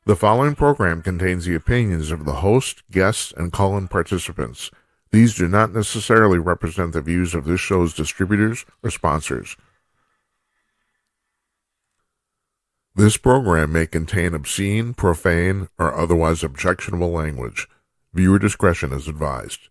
The following program contains the opinions of the host, guests, and call-in participants. These do not necessarily represent the views of this show's distributors or sponsors. This program may contain obscene, profane, or otherwise objectionable language. Viewer discretion is advised.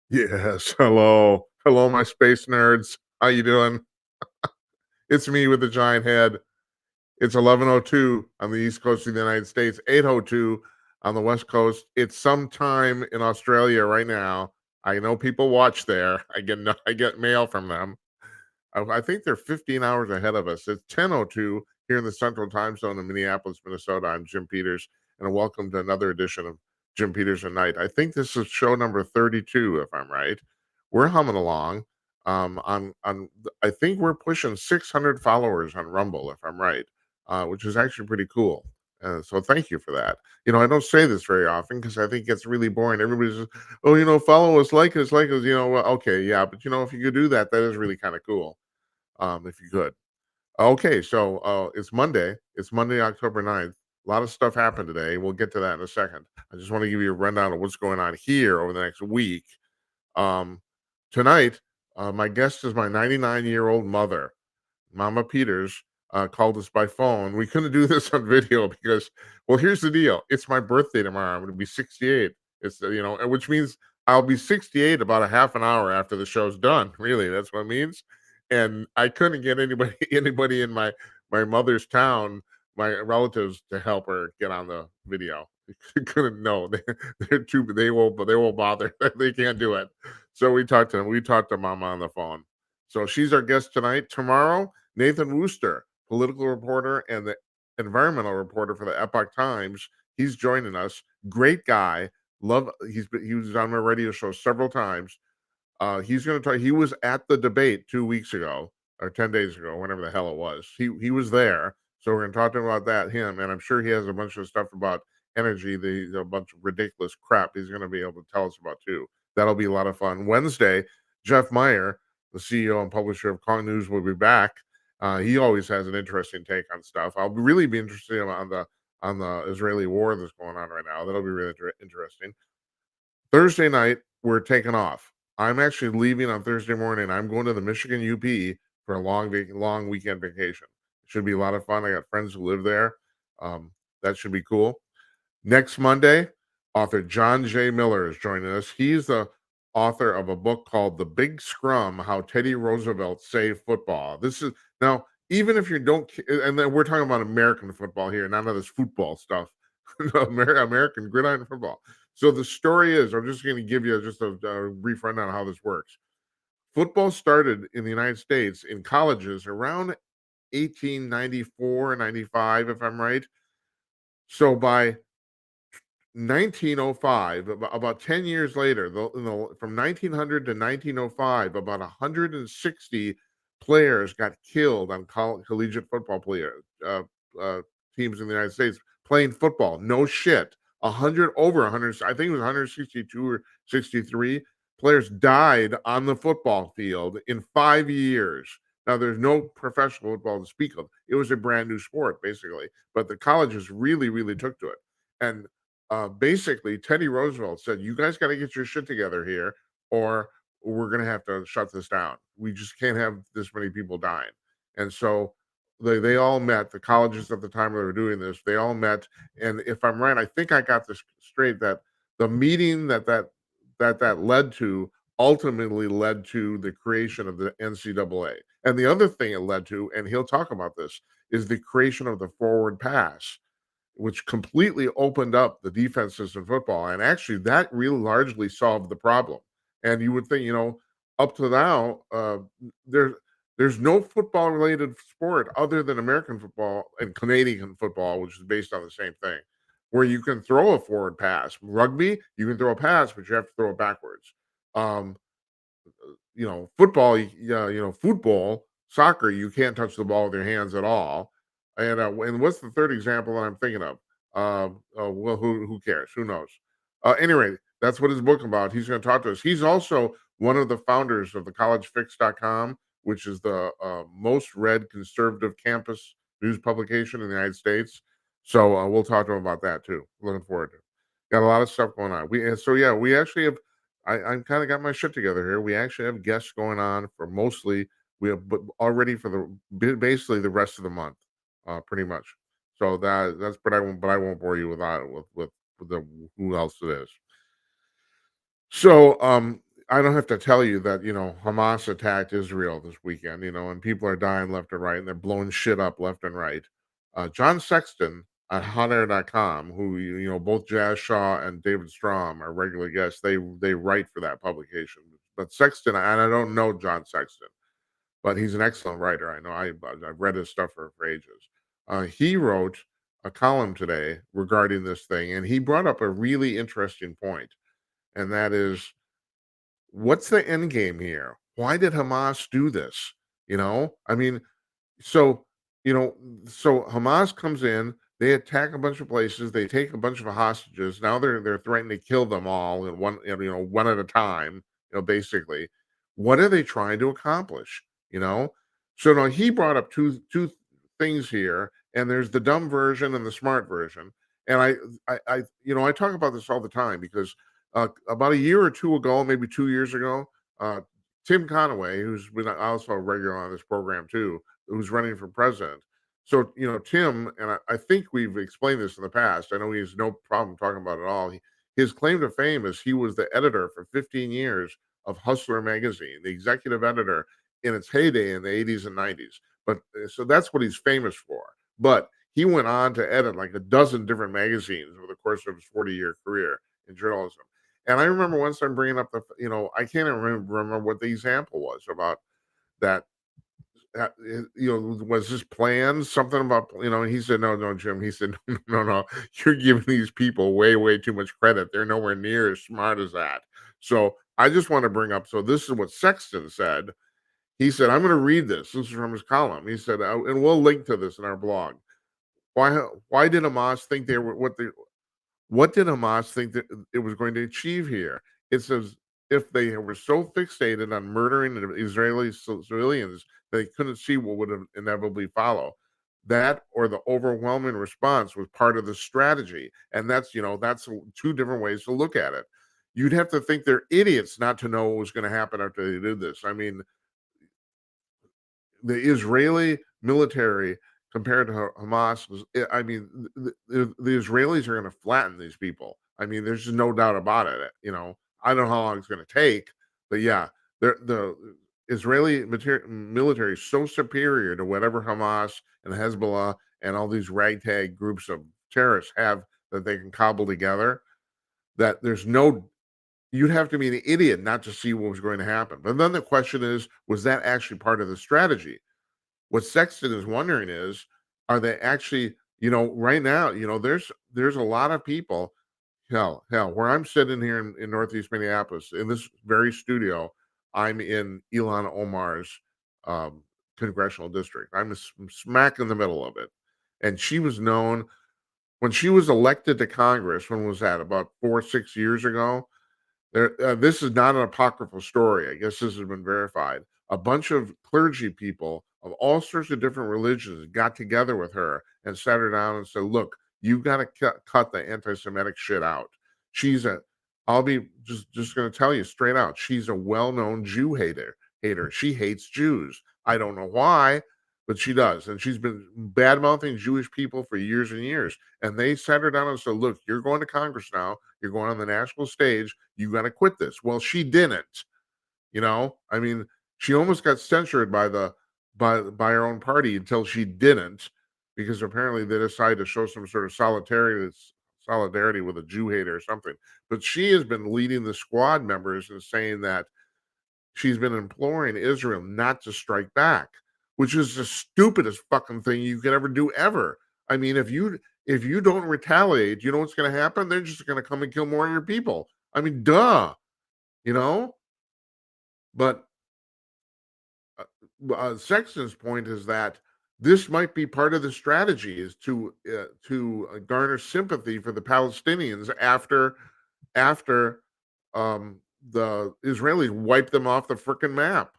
Yes, hello. Hello, my space nerds. How you doing? It's me with the giant head. It's 11:02 on the east coast of the United States, 8:02 on the west coast. It's sometime in Australia right now. I know people watch there. I get mail from them. I think they're 15 hours ahead of us. It's 10:02 here in the Central Time Zone in Minneapolis, Minnesota. I'm Jim Peters, and welcome to another edition of Jim Peters at Night. I think this is show number 32, if I'm right. We're humming along. I think we're pushing 600 followers on Rumble, if I'm right, which is actually pretty cool. So thank you for that. I don't say this very often because I think it's really boring. Everybody's just, oh, follow us, like us, like us. Well, okay, yeah, but if you could do that, that is really kind of cool if you could. Okay, so it's Monday. It's Monday, October 9th. A lot of stuff happened today. We'll get to that in a second. I just want to give you a rundown of what's going on here over the next week. Um, Tonight, my guest is my 99-year-old mother, Mama Peters. Called us by phone. We couldn't do this on video because, well, here's the deal. It's my birthday tomorrow. I'm going to be 68. Which means I'll be 68 about a half an hour after the show's done. Really, that's what it means. And I couldn't get anybody anybody in my mother's town, my relatives, to help her get on the video. Couldn't. No, they won't bother. They can't do it. So we talked to them. We talked to Mama on the phone. So she's our guest tonight. Tomorrow, Nathan Wooster, political reporter and the environmental reporter for the Epoch Times. He's joining us. Great guy. He was on my radio show several times. He's going to talk. He was at the debate 2 weeks ago or 10 days ago, whenever the hell it was. He was there, so we're going to talk to him about that. Him, and I'm sure he has a bunch of stuff about energy. A bunch of ridiculous crap he's going to be able to tell us about too. That'll be a lot of fun. Wednesday, Jeff Meyer, the CEO and publisher of Kong News, will be back. He always has an interesting take on stuff. I'll really be interested on the Israeli war that's going on right now. That'll be really interesting. Thursday night, we're taking off. I'm actually leaving on Thursday morning. I'm going to the Michigan UP for a long weekend vacation. It should be a lot of fun. I got friends who live there. That should be cool. Next Monday, author John J. Miller is joining us. He's the author of a book called The Big Scrum: How Teddy Roosevelt Saved Football. This is now, even if you don't, and then we're talking about American football here, none of this football stuff. American gridiron football. So the story is, I'm just going to give you just a brief rundown on how this works. Football started in the United States in colleges around 1894, 95, if I'm right. So by 1905, about 10 years later, from 1900 to 1905, about 160 players got killed on collegiate football uh, teams in the United States playing football. No shit. 100 over 100, I think it was 162 or 63 players died on the football field in 5 years. Now, there's no professional football to speak of. It was a brand new sport, basically, but the colleges really, really took to it. And basically, Teddy Roosevelt said, "You guys got to get your shit together here, or we're going to have to shut this down. We just can't have this many people dying." And so they all met. The colleges at the time they were doing this, they all met. And if I'm right, I think I got this straight, that the meeting that led to ultimately led to the creation of the NCAA. And the other thing it led to, and he'll talk about this, is the creation of the forward pass, which completely opened up the defenses in football. And actually, that really largely solved the problem. And you would think, up to now, there's no football related sport other than American football and Canadian football, which is based on the same thing, where you can throw a forward pass. Rugby, you can throw a pass, but you have to throw it backwards. Um, football, football, soccer, you can't touch the ball with your hands at all. And what's the third example that I'm thinking of? Well, who cares? Who knows? Anyway, that's what his book about. He's going to talk to us. He's also one of the founders of the collegefix.com, which is the most read conservative campus news publication in the United States. So we'll talk to him about that too. Looking forward to it. Got a lot of stuff going on. We actually have I'm kind of got my shit together here. We actually have guests going on for mostly we have but already for basically the rest of the month, pretty much. So that's but I won't bore you with the who else it is. So I don't have to tell you that Hamas attacked Israel this weekend, and people are dying left and right, and they're blowing shit up left and right. John Sexton at hotair.com, who both Jazz Shaw and David Strom are regular guests. They write for that publication. But Sexton, and I don't know John Sexton, but he's an excellent writer. I know I've read his stuff for ages. He wrote a column today regarding this thing, and he brought up a really interesting point, and that is, what's the end game here? Why did Hamas do this? I mean, so you know, so Hamas comes in, they attack a bunch of places, they take a bunch of hostages. Now they're threatening to kill them all in one at a time. Basically, what are they trying to accomplish? You know, so now he brought up two things here, and there's the dumb version and the smart version. And I talk about this all the time because about a year or two ago, maybe 2 years ago, Tim Conaway, who's been also a regular on this program too, who's running for president. So, Tim, and I think we've explained this in the past. I know he has no problem talking about it all. His claim to fame is he was the editor for 15 years of Hustler magazine, the executive editor in its heyday in the 80s and 90s. But so that's what he's famous for. But he went on to edit like a dozen different magazines over the course of his 40-year career in journalism. And I remember once I'm bringing up I can't even remember what the example was about that. Was this planned? Something about, and he said, no, Jim. He said, no, you're giving these people way, way too much credit. They're nowhere near as smart as that. So I just want to bring up, so this is what Sexton said. He said, I'm going to read this. This is from his column. He said, and we'll link to this in our blog. Why did Hamas think they were what did Hamas think that it was going to achieve here? It says if they were so fixated on murdering Israeli civilians, they couldn't see what would inevitably follow. That or the overwhelming response was part of the strategy. And that's two different ways to look at it. You'd have to think they're idiots not to know what was going to happen after they did this. I mean, the Israeli military compared to Hamas I mean, the Israelis are going to flatten these people. I mean, there's just no doubt about it. I don't know how long it's going to take, but yeah, the Israeli military is so superior to whatever Hamas and Hezbollah and all these ragtag groups of terrorists have that they can cobble together, that you'd have to be an idiot not to see what was going to happen. But then the question is, was that actually part of the strategy? What Sexton is wondering is, are they actually, right now, there's a lot of people, hell, where I'm sitting here in Northeast Minneapolis, in this very studio, I'm in Ilhan Omar's congressional district. I'm smack in the middle of it. And she was known when she was elected to Congress, when was that? About 4-6 years ago? This is not an apocryphal story. I guess this has been verified. A bunch of clergy people of all sorts of different religions got together with her and sat her down and said, "Look, you've got to cut the anti-Semitic shit out." I'll be just going to tell you straight out. She's a well-known Jew hater. She hates Jews. I don't know why, but she does, and she's been bad-mouthing Jewish people for years and years. And they sat her down and said, "Look, you're going to Congress now. You're going on the national stage. You got to quit this." Well, she didn't. I mean, she almost got censured by her own party until she didn't, because apparently they decided to show some sort of solidarity with a Jew hater or something. But she has been leading the squad members and saying that she's been imploring Israel not to strike back, which is the stupidest fucking thing you could ever do ever. I mean, If you don't retaliate, you know what's going to happen? They're just going to come and kill more of your people. I mean, duh, you know? But Sexton's point is that this might be part of the strategy is to garner sympathy for the Palestinians after the Israelis wipe them off the frickin' map.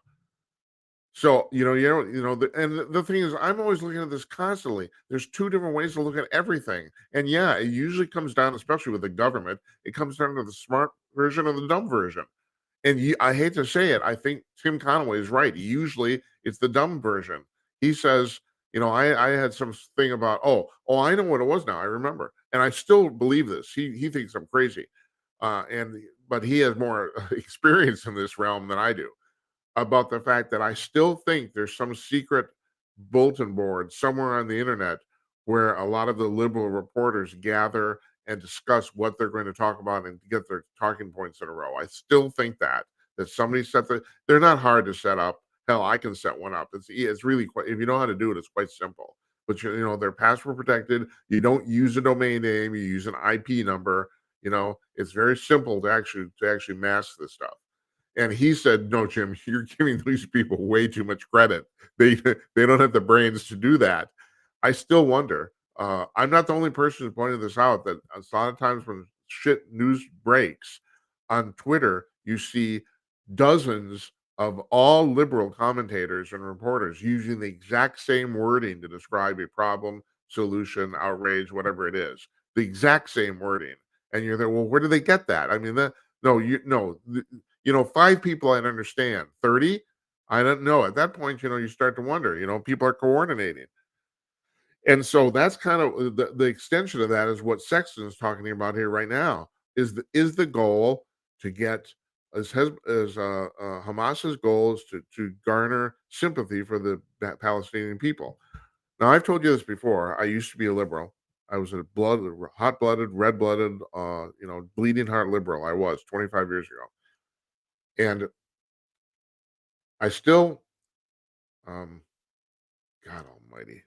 So, the thing is, I'm always looking at this constantly. There's two different ways to look at everything. And yeah, it usually comes down, especially with the government, it comes down to the smart version and the dumb version. And I hate to say it, I think Tim Conway is right. Usually it's the dumb version. He says, I had some thing about, I know what it was now. I remember. And I still believe this. He thinks I'm crazy. But he has more experience in this realm than I do about the fact that I still think there's some secret bulletin board somewhere on the internet where a lot of the liberal reporters gather and discuss what they're going to talk about and get their talking points in a row. I still think that somebody they're not hard to set up. Hell, I can set one up. It's really quite, if you know how to do it, it's quite simple. But they're password protected. You don't use a domain name, you use an IP number. It's very simple to actually mask this stuff. And he said, "No, Jim, you're giving these people way too much credit. They don't have the brains to do that." I still wonder. I'm not the only person who's pointing this out. That a lot of times when shit news breaks on Twitter, you see dozens of all liberal commentators and reporters using the exact same wording to describe a problem, solution, outrage, whatever it is. The exact same wording, and you're there. Well, where do they get that? I mean, five people I'd understand. 30, I don't know. At that point, you start to wonder. People are coordinating. And so that's kind of the extension of that is what Sexton is talking about here right now. Is the goal to get Hamas's goal is to garner sympathy for the Palestinian people. Now I've told you this before. I used to be a liberal. I was a hot-blooded, red-blooded, bleeding heart liberal. I was 25 years ago, and I still, um, God Almighty.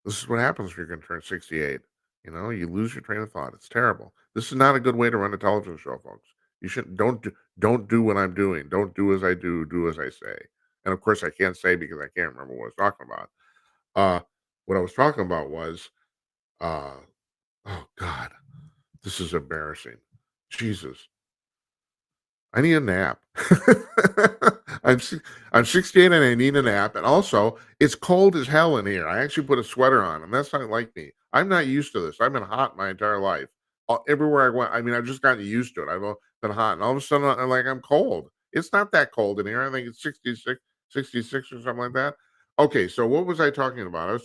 This is what happens when you're going to turn 68. You lose your train of thought. It's terrible. This is not a good way to run a television show, folks. You should don't do what I'm doing. Don't do as I do. Do as I say. And of course, I can't say because I can't remember what I was talking about. What I was talking about was, uh, oh God, this is embarrassing. Jesus, I need a nap. I'm 68 and I need a nap. And also, it's cold as hell in here. I actually put a sweater on, and that's not like me. I'm not used to this. I've been hot my entire life. Everywhere I went, I mean, I've just gotten used to it. I've been hot, and all of a sudden, I'm cold. It's not that cold in here. I think it's 66 or something like that. Okay, so what was I talking about?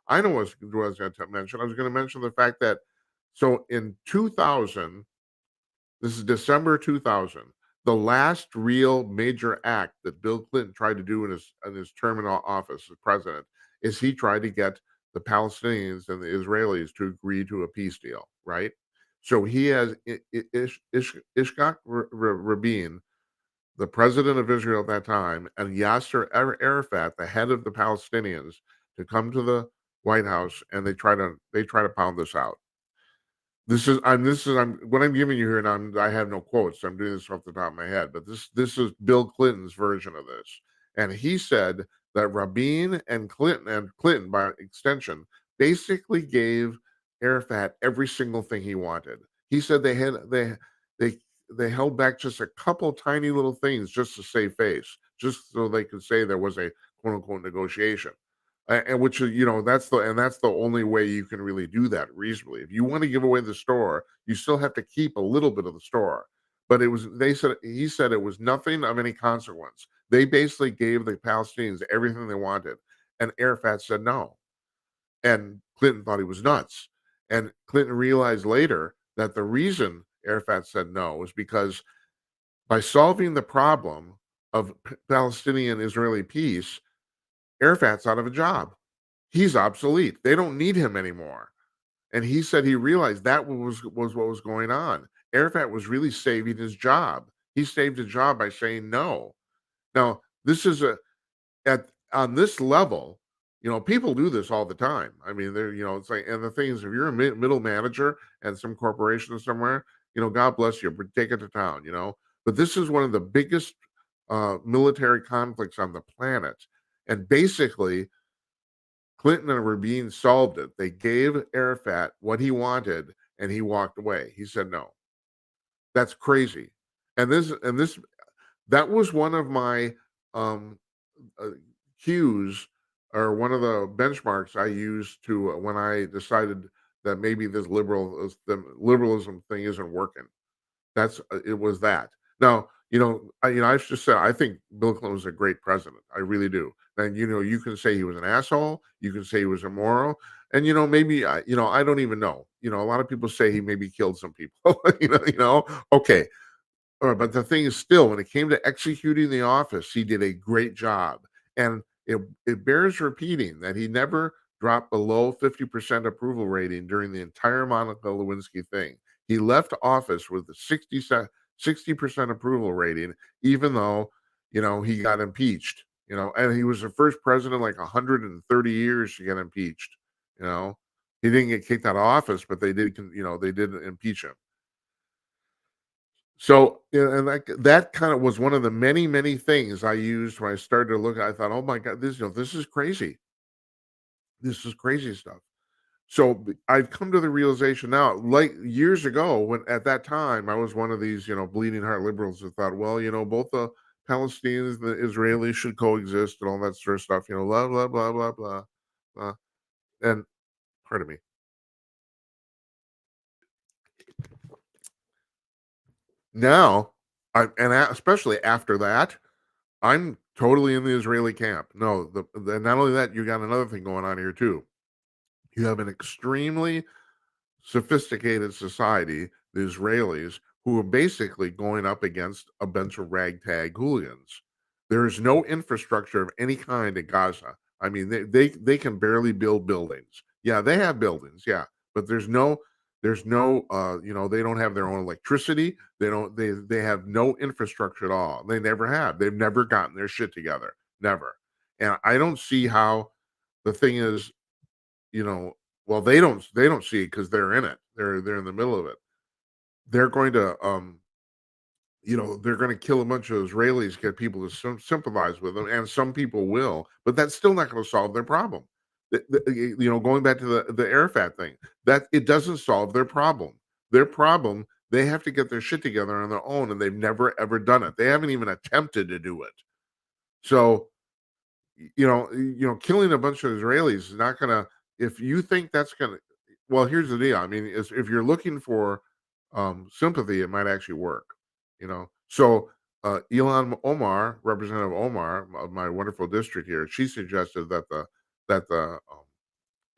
I know what I was going to mention. I was going to mention the fact that so in 2000, this is December 2000. The last real major act that Bill Clinton tried to do in his term in office as president is he tried to get the Palestinians and the Israelis to agree to a peace deal, right? So he has Ishaq Rabin, the president of Israel at that time, and Yasser Arafat, the head of the Palestinians, to come to the White House, and they try to pound this out. I'm what I'm giving you here, and I have no quotes. So I'm doing this off the top of my head, but this is Bill Clinton's version of this, and he said that Rabin and Clinton by extension basically gave Arafat every single thing he wanted. He said they held back just a couple tiny little things just to save face, just so they could say there was a quote unquote negotiation. And which that's the only way you can really do that reasonably. If you want to give away the store, you still have to keep a little bit of the store. But he said it was nothing of any consequence. They basically gave the Palestinians everything they wanted, and Arafat said no. And Clinton thought he was nuts. And Clinton realized later that the reason Arafat said no was because by solving the problem of Palestinian-Israeli peace, Arafat's out of a job. He's obsolete. They don't need him anymore. And he said he realized that was what was going on. Arafat was really saving his job. He saved a job by saying no. Now, this is on this level, People do this all the time. I mean, it's like, and the thing is, if you're a middle manager at some corporation somewhere, God bless you, but take it to town. But this is one of the biggest military conflicts on the planet. And basically, Clinton and Rabin solved it. They gave Arafat what he wanted and he walked away. He said no. That's crazy. And this that was one of my um uh, cues, or one of the benchmarks I used to when I decided that maybe the liberalism thing isn't working. It was that. Now, I just said I think Bill Clinton was a great president. I really do. And you can say he was an asshole, you can say he was immoral, and maybe I don't even know. A lot of people say he maybe killed some people. Okay. But the thing is, still, when it came to executing the office, he did a great job. And it bears repeating that he never dropped below 50% approval rating during the entire Monica Lewinsky thing. He left office with a 60% approval rating, even though, he got impeached, and he was the first president in like 130 years to get impeached. You know, he didn't get kicked out of office, but they did impeach him. So, and that kind of was one of the many, many things I used when I started to look. I thought, oh my God, this is crazy. This is crazy stuff. So I've come to the realization now, like years ago, when at that time I was one of these, bleeding heart liberals who thought, well, both the Palestinians and the Israelis should coexist and all that sort of stuff, blah, blah, blah, blah, blah, blah. And pardon me. Now, especially after that, I'm totally in the Israeli camp. No, not only that, you got another thing going on here too. You have an extremely sophisticated society, the Israelis, who are basically going up against a bunch of ragtag hooligans. There is no infrastructure of any kind in Gaza. I mean, they can barely build buildings. Yeah, they have buildings, yeah, but they don't have their own electricity. They have no infrastructure at all. They never have. They've never gotten their shit together. Never. And I don't see how. The thing is, you know, well, they don't see it because they're in it. They're in the middle of it. They're going to they're going to kill a bunch of Israelis, get people to sympathize with them, and some people will, but that's still not going to solve their problem. Going back to the Arafat thing, that it doesn't solve their problem. Their problem, they have to get their shit together on their own, and they've never ever done it. They haven't even attempted to do it. So, killing a bunch of Israelis is not going to. If you think that's going to, well, here's the deal. I mean, if you're looking for sympathy, it might actually work. So Elon Omar, Representative Omar of my wonderful district here, she suggested that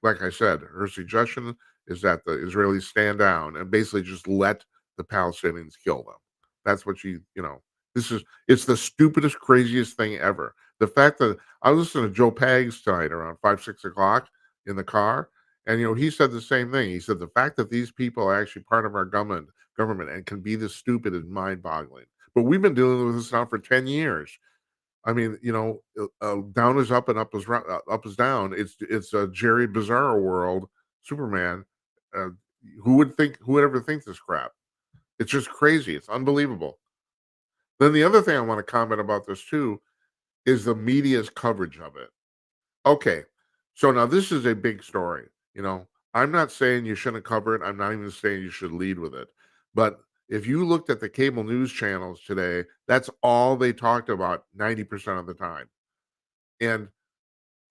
like I said, her suggestion is that the Israelis stand down and basically just let the Palestinians kill them. That's what it's the stupidest, craziest thing ever. The fact that I was listening to Joe Pags tonight around 5, 6 o'clock in the car, and he said the same thing. He said the fact that these people are actually part of our government and can be this stupid is mind-boggling. But we've been dealing with this now for 10 years. I mean, down is up and up is down. It's a Jerry Bizarro world, Superman. Uh, who would ever think this crap? It's just crazy. It's unbelievable. Then the other thing I want to comment about this too is the media's coverage of it. Okay, so now this is a big story. I'm not saying you shouldn't cover it. I'm not even saying you should lead with it. But if you looked at the cable news channels today, that's all they talked about 90% of the time. And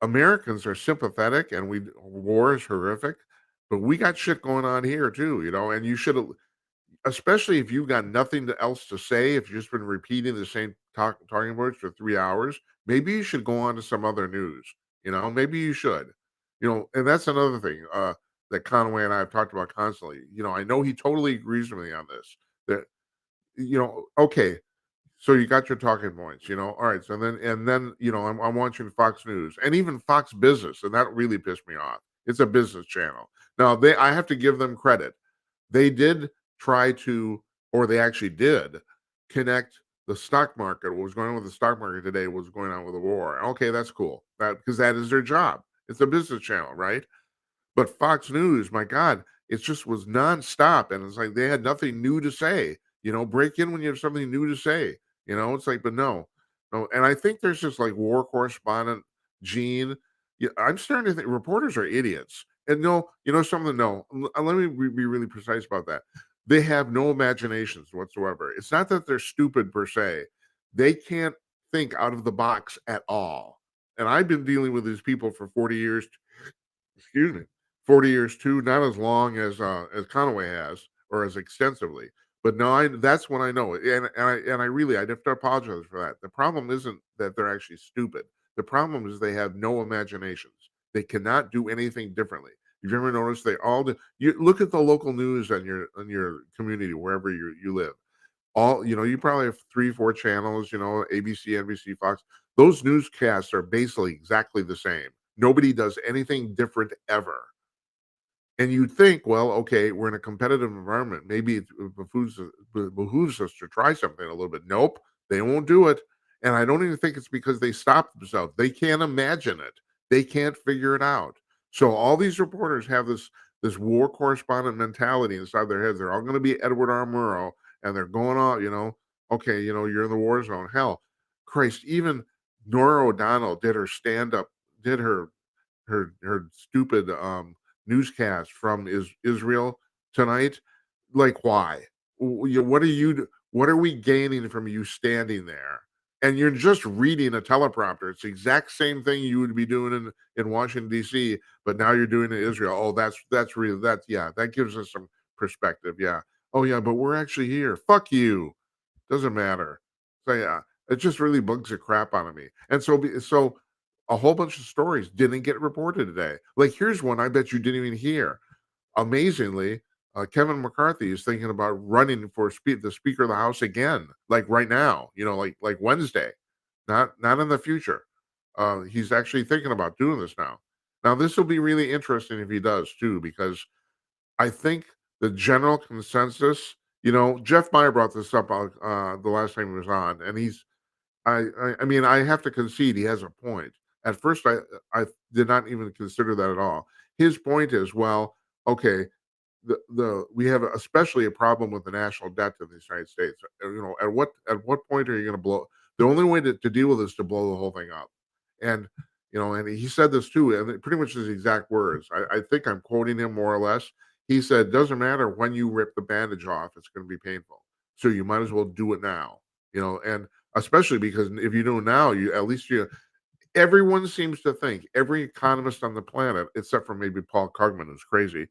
Americans are sympathetic, and war is horrific, but we got shit going on here too, and you should, especially if you've got nothing else to say, if you've just been repeating the same talking points for 3 hours, maybe you should go on to some other news. Maybe you should. And that's another thing that Conway and I have talked about constantly. I know he totally agrees with me on this. That okay, so you got your talking points, all right. So then I'm watching Fox News and even Fox Business, and that really pissed me off. It's a business channel. Now I have to give them credit. They did try to, or they actually did connect the stock market. What was going on with the stock market today was going on with the war. Okay, that's cool. Because that is their job. It's a business channel, right? But Fox News, my God, it just was nonstop, and it's like they had nothing new to say. Break in when you have something new to say. It's like, but no, no. And I think there's just like war correspondent Gene. Yeah, I'm starting to think reporters are idiots. And no, something. No, let me be really precise about that. They have no imaginations whatsoever. It's not that they're stupid per se. They can't think out of the box at all. And I've been dealing with these people for 40 years. Excuse me. 40 years too, not as long as Conaway has or as extensively. But no, that's when I know it. And I really I'd have to apologize for that. The problem isn't that they're actually stupid. The problem is they have no imaginations. They cannot do anything differently. You've ever noticed they all do, you look at the local news on your community wherever you live. All you probably have 3, 4 channels, ABC, NBC, Fox. Those newscasts are basically exactly the same. Nobody does anything different ever. And you'd think, well, okay, we're in a competitive environment. Maybe it behooves us to try something a little bit. Nope, they won't do it. And I don't even think it's because they stopped themselves. They can't imagine it. They can't figure it out. So all these reporters have this war correspondent mentality inside their heads. They're all going to be Edward R. Murrow, and they're going on, okay, you're in the war zone. Hell, Christ, even Nora O'Donnell did her stand up, did her stupid newscast from Israel tonight. Like, why? What are we gaining from you standing there? And you're just reading a teleprompter. It's the exact same thing you would be doing in Washington D.C., but now you're doing it in Israel. Oh, that's real. That gives us some perspective. Yeah. Oh yeah, but we're actually here. Fuck you. Doesn't matter. So yeah, it just really bugs the crap out of me. And so a whole bunch of stories didn't get reported today. Like here's one I bet you didn't even hear. Amazingly, Kevin McCarthy is thinking about running for the Speaker of the House again, like right now. Like Wednesday, not in the future. He's actually thinking about doing this now. Now this will be really interesting if he does too, because I think the general consensus. Jeff Meyer brought this up the last time he was on, and I mean, I have to concede he has a point. At first, I did not even consider that at all. His point is, well, okay, we have especially a problem with the national debt in the United States. At what point are you going to blow? The only way to deal with this is to blow the whole thing up. And and he said this too, and pretty much his exact words. I think I'm quoting him more or less. He said, "Doesn't matter when you rip the bandage off; it's going to be painful. So you might as well do it now." And especially because if you do it now, you at least you. Everyone seems to think every economist on the planet, except for maybe Paul Krugman, who's crazy,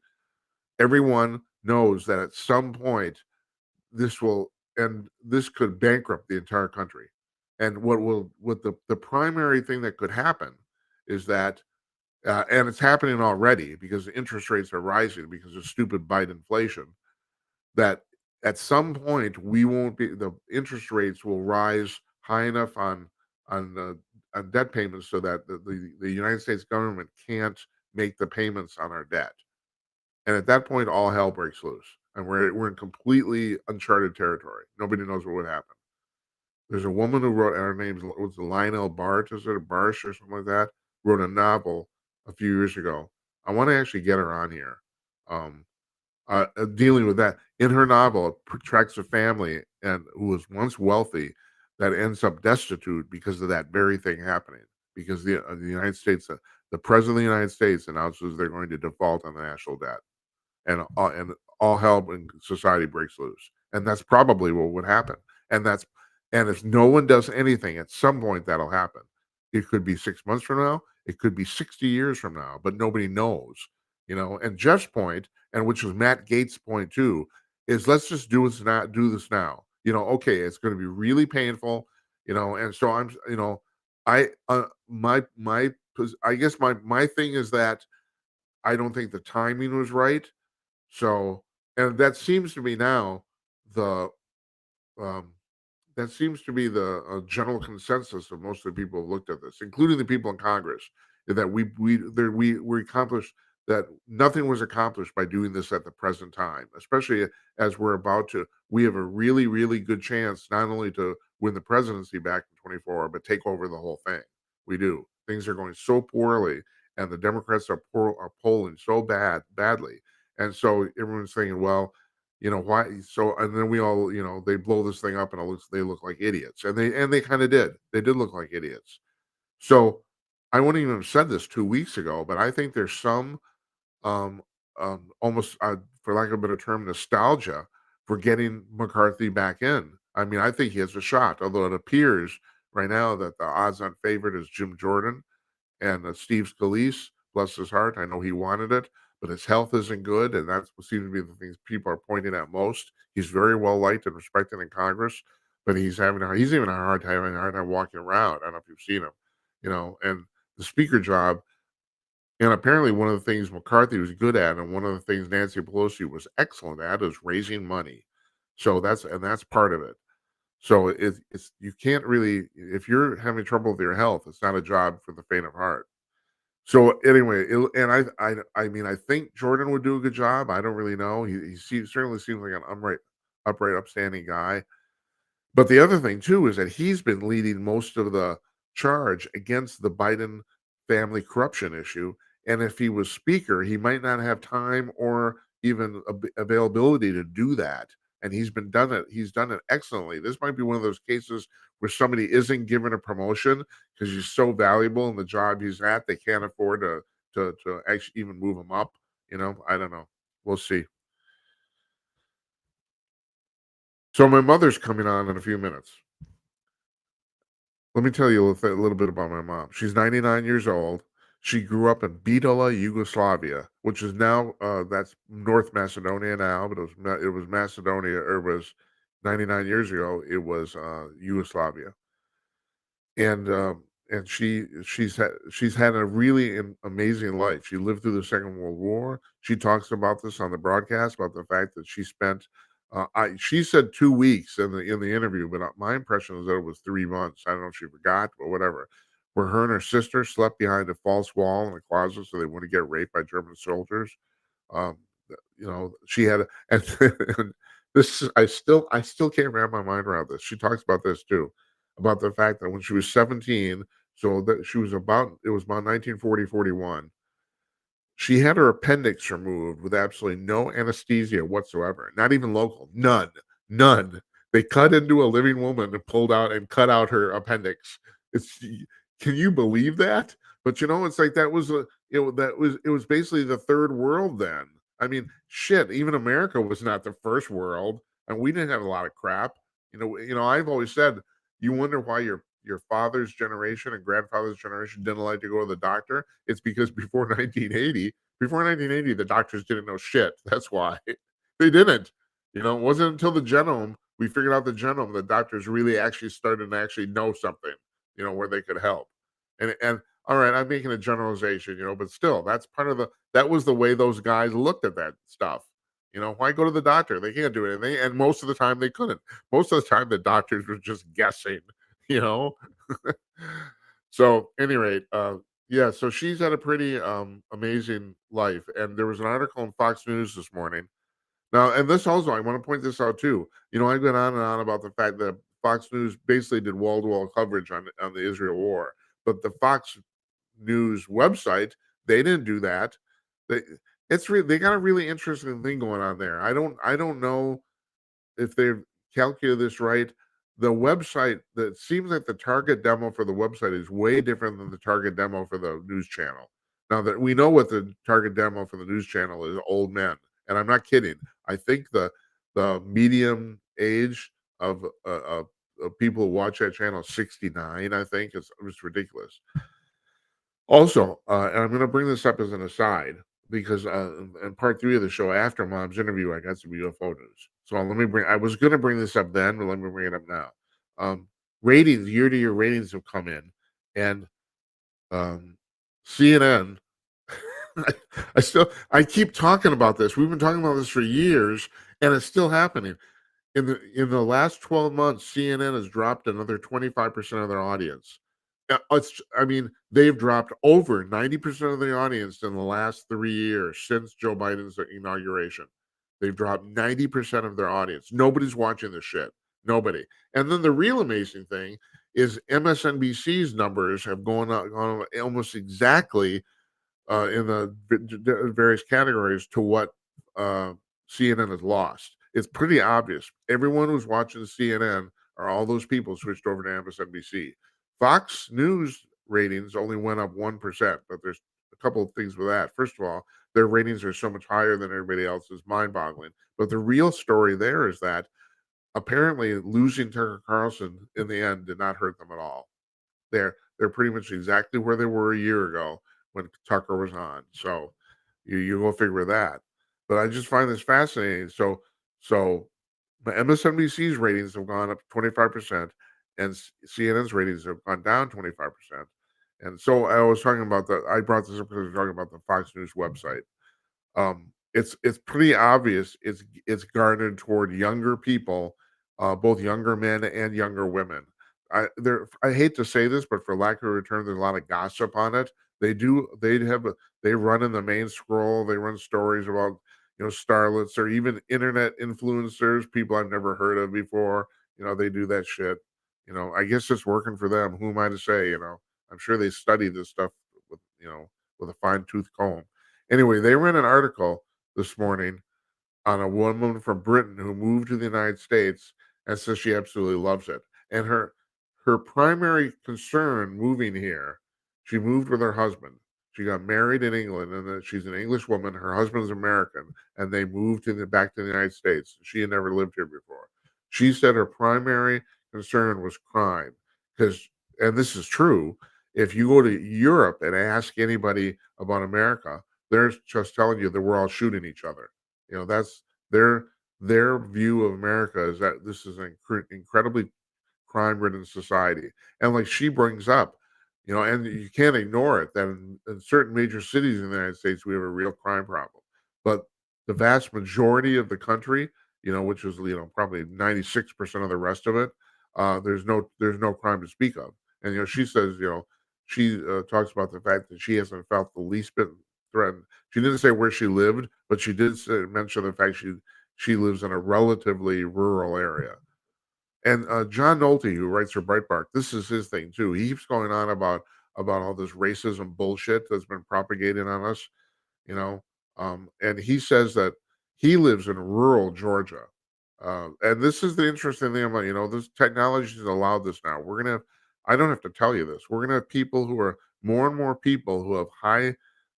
everyone knows that at some point this could bankrupt the entire country. And what the primary thing that could happen is that, and it's happening already because the interest rates are rising because of stupid Biden inflation, that at some point we won't be the interest rates will rise high enough on debt payments so that the United States government can't make the payments on our debt. And at that point, all hell breaks loose, and we're in completely uncharted territory. Nobody knows what would happen. There's a woman who wrote, and her name was Lionel Bart, is it a Barsh or something like that? Wrote a novel a few years ago. I want to actually get her on here, um, dealing with that. In her novel, it tracks a family and who was once wealthy that ends up destitute because of that very thing happening. Because the United States, the president of the United States announces they're going to default on the national debt, and all hell in society breaks loose. And that's probably what would happen. And if no one does anything, at some point that'll happen. It could be 6 months from now, it could be 60 years from now, but nobody knows. And Jeff's point, and which was Matt Gates' point too, is let's just do this now. Okay, it's going to be really painful, and so I I guess my thing is that I don't think the timing was right. So, and that seems to be now the um, that seems to be the general consensus of most of the people who looked at this, including the people in Congress, that we accomplished that nothing was accomplished by doing this at the present time, especially as we're about to. We have a really, really good chance not only to win the presidency back in 24, but take over the whole thing. We do. Things are going so poorly, and the Democrats are polling so badly, and so everyone's thinking, well, why? So and then we all, they blow this thing up, and they look like idiots, and they kind of did. They did look like idiots. So I wouldn't even have said this 2 weeks ago, but I think there's some um, almost, for lack of a better term, nostalgia for getting McCarthy back in. I mean, I think he has a shot, although it appears right now that the odds-on favorite is Jim Jordan and Steve Scalise. Bless his heart, I know he wanted it, but his health isn't good, and that's what seems to be the things people are pointing at most. He's very well liked and respected in Congress, but he's even having a hard time walking around. I don't know if you've seen him, and the speaker job, and apparently one of the things McCarthy was good at, and one of the things Nancy Pelosi was excellent at, is raising money. So that's part of it. So it's you can't really, if you're having trouble with your health, it's not a job for the faint of heart. So anyway, and I mean, I think Jordan would do a good job. I don't really know. Certainly seems like an upright, upstanding guy. But the other thing too is that he's been leading most of the charge against the Biden family corruption issue. And if he was speaker, he might not have time or even availability to do that. And he's done it excellently. This might be one of those cases where somebody isn't given a promotion because he's so valuable in the job he's at, they can't afford to actually even move him up. I don't know. We'll see. So my mother's coming on in a few minutes. Let me tell you a little bit about my mom. She's 99 years old. She grew up in Bitola, Yugoslavia, which is now that's North Macedonia now, but it was Macedonia, or it was 99 years ago. It was Yugoslavia, and she's had a really amazing life. She lived through the Second World War. She talks about this on the broadcast about the fact that she spent. She said 2 weeks in the interview, but my impression is that it was 3 months. I don't know if she forgot, but whatever. Where her and her sister slept behind a false wall in a closet so they wouldn't get raped by German soldiers. Um, she had, and, and I still can't wrap my mind around this. She talks about this too, about the fact that when she was 17, so that it was about 1940, 41. She had her appendix removed with absolutely no anesthesia whatsoever, not even local, none, none. They cut into a living woman and pulled out and cut out her appendix. It's Can you believe that? But it's like it was basically the third world then. I mean, shit, even America was not the first world, and we didn't have a lot of crap. I've always said you wonder why your father's generation and grandfather's generation didn't like to go to the doctor. It's because before 1980, the doctors didn't know shit. That's why they didn't. It wasn't until the genome we figured out the genome that doctors really actually started to actually know something. Where they could help. And all right, I'm making a generalization, but still, that was the way those guys looked at that stuff. Why go to the doctor? They can't do anything, and most of the time they couldn't. Most of the time, the doctors were just guessing. You know. So, any rate, yeah. So she's had a pretty amazing life, and there was an article in Fox News this morning. Now, and this also, I want to point this out too. I've been on and on about the fact that Fox News basically did wall-to-wall coverage on the Israel war, but the Fox News website, they didn't do that. They they got a really interesting thing going on there. I don't know if they've calculated this right. The website, that seems like the target demo for the website is way different than the target demo for the news channel. Now that we know what the target demo for the news channel is, old men, and I'm not kidding. I think the medium age of people who watch that channel is 69. I think it's ridiculous. Also, and I'm going to bring this up as an aside because in part 3 of the show, after Mom's interview, I got some UFO news. So I was going to bring this up then, but let me bring it up now. Ratings, year-to-year ratings have come in, and CNN. I keep talking about this. We've been talking about this for years, and it's still happening. In the last 12 months, CNN has dropped another 25% of their audience. I mean, they've dropped over 90% of the audience in the last 3 years since Joe Biden's inauguration. They've dropped 90% of their audience. Nobody's watching this shit. Nobody. And then the real amazing thing is MSNBC's numbers have gone up almost exactly in the various categories to what CNN has lost. It's pretty obvious. Everyone who's watching CNN are all those people switched over to MSNBC. Fox News ratings only went up 1%, but there's a couple of things with that. First of all, their ratings are so much higher than everybody else's, mind-boggling. But the real story there is that apparently losing Tucker Carlson in the end did not hurt them at all. They're pretty much exactly where they were a year ago when Tucker was on. So you go figure that. But I just find this fascinating. So the MSNBC's ratings have gone up 25%, and CNN's ratings have gone down 25%. And so I was talking about I brought this up because I was talking about the Fox News website. It's pretty obvious it's garnered toward younger people, both younger men and younger women. I hate to say this, but for lack of a return, there's a lot of gossip on it. They run in the main scroll. They run stories about starlets or even internet influencers, people I've never heard of before. They do that shit. I guess it's working for them. Who am I to say? I'm sure they study this stuff with with a fine tooth comb. Anyway, they ran an article this morning on a woman from Britain who moved to the United States and says she absolutely loves it. And her primary concern moving here, she moved with her husband. She got married in England, and she's an English woman. Her husband's American, and they moved back to the United States. She had never lived here before. She said her primary concern was crime, and this is true. If you go to Europe and ask anybody about America, they're just telling you that we're all shooting each other. That's their view of America is that this is an incredibly crime-ridden society. And like she brings up, and you can't ignore it, that in certain major cities in the United States, we have a real crime problem. But the vast majority of the country, which is probably 96% of the rest of it, there's no crime to speak of. And she says, she talks about the fact that she hasn't felt the least bit threatened. She didn't say where she lived, but she did mention the fact she lives in a relatively rural area. And John Nolte, who writes for Breitbart, this is his thing too. He keeps going on about all this racism bullshit that's been propagated on us, you know. And he says that he lives in rural Georgia. And this is the interesting thing about, this technology has allowed this now. We're gonna have, I don't have to tell you this, we're gonna have people who are more and more people who have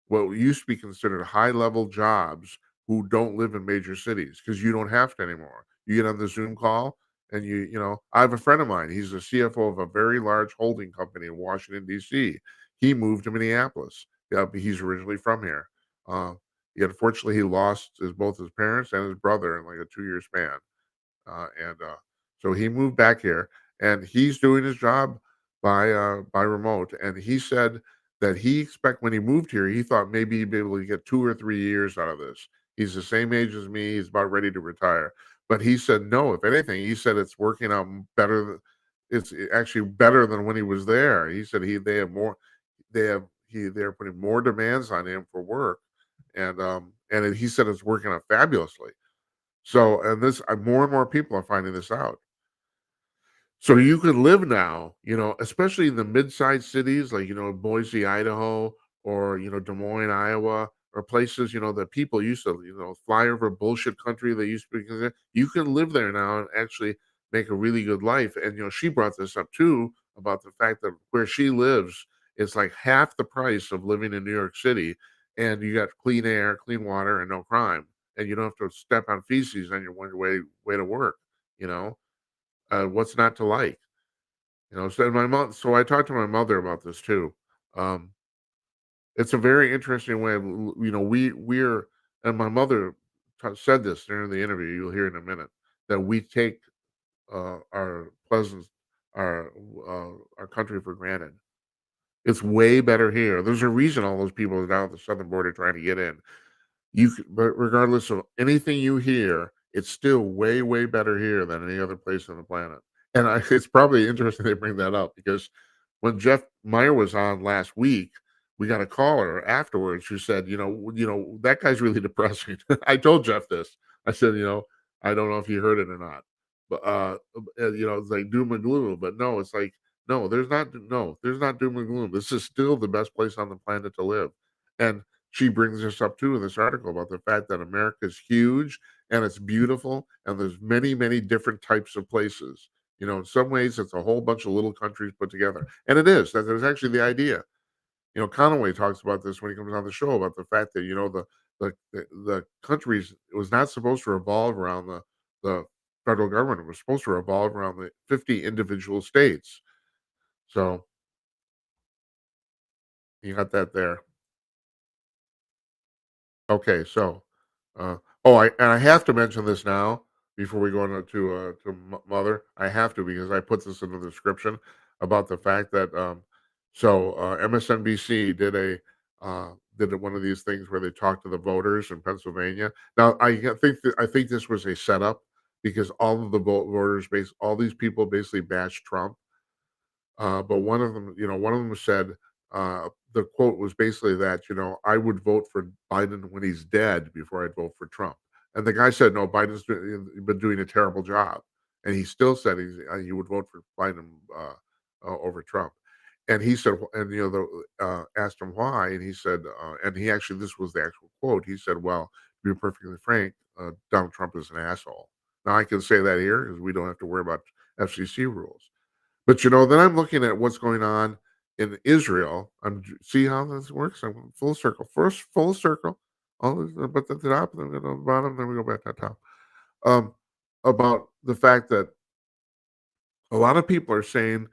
what used to be considered high level jobs who don't live in major cities because you don't have to anymore. You get on the Zoom call and I have a friend of mine. He's the CFO of a very large holding company in Washington, D.C. He moved to Minneapolis. Yeah, but he's originally from here. Unfortunately, he lost both his parents and his brother in like a 2-year span. And so he moved back here, and he's doing his job by remote. And he said that he expect when he moved here, he thought maybe he'd be able to get 2 or 3 years out of this. He's the same age as me. He's about ready to retire. But he said no. If anything, he said it's working out better. It's actually better than when he was there. He said they have more. They're putting more demands on him for work, and he said it's working out fabulously. So, and this more and more people are finding this out. So you can live now, especially in the mid-sized cities like, Boise, Idaho, or, Des Moines, Iowa, or places, that people used to, fly over bullshit country they used to be considered. You can live there now and actually make a really good life. And, she brought this up too about the fact that where she lives, it's like half the price of living in New York City. And you got clean air, clean water, and no crime. And you don't have to step on feces on your way to work, you know? What's not to like? So so I talked to my mother about this too. Um, it's a very interesting way of, we're, and my mother said this during the interview, you'll hear in a minute, that we take our pleasant, our country for granted. It's way better here. There's a reason all those people are down at the southern border trying to get in. But regardless of anything you hear, it's still way, way better here than any other place on the planet. And it's probably interesting they bring that up because when Jeff Meyer was on last week, we got a caller afterwards who said, that guy's really depressing. I told Jeff this. I said, I don't know if you heard it or not, but it's like doom and gloom. But no, it's like no, there's not doom and gloom. This is still the best place on the planet to live. And she brings this up too in this article about the fact that America is huge and it's beautiful, and there's many, many different types of places. In some ways, it's a whole bunch of little countries put together, and it is. That is actually the idea. Conaway talks about this when he comes on the show about the fact that the countries, it was not supposed to revolve around the federal government. It was supposed to revolve around the 50 individual states. So you got that there. Okay, so, I have to mention this now before we go on to mother. I have to because I put this in the description about the fact that MSNBC did one of these things where they talked to the voters in Pennsylvania. Now I think this was a setup because all of the voters all these people basically bashed Trump. But one of them said, the quote was basically that, I would vote for Biden when he's dead before I'd vote for Trump. And the guy said, no, been doing a terrible job. And he still said he would vote for Biden over Trump. And he said, and asked him why, and he said, and he actually, this was the actual quote. He said, "Well, to be perfectly frank, Donald Trump is an asshole." Now I can say that here because we don't have to worry about FCC rules. But, then I'm looking at what's going on in Israel. See how this works? I'm full circle. First, full circle. But at the top, then we go to the bottom, then we go back to the top. Um, about the fact that a lot of people are saying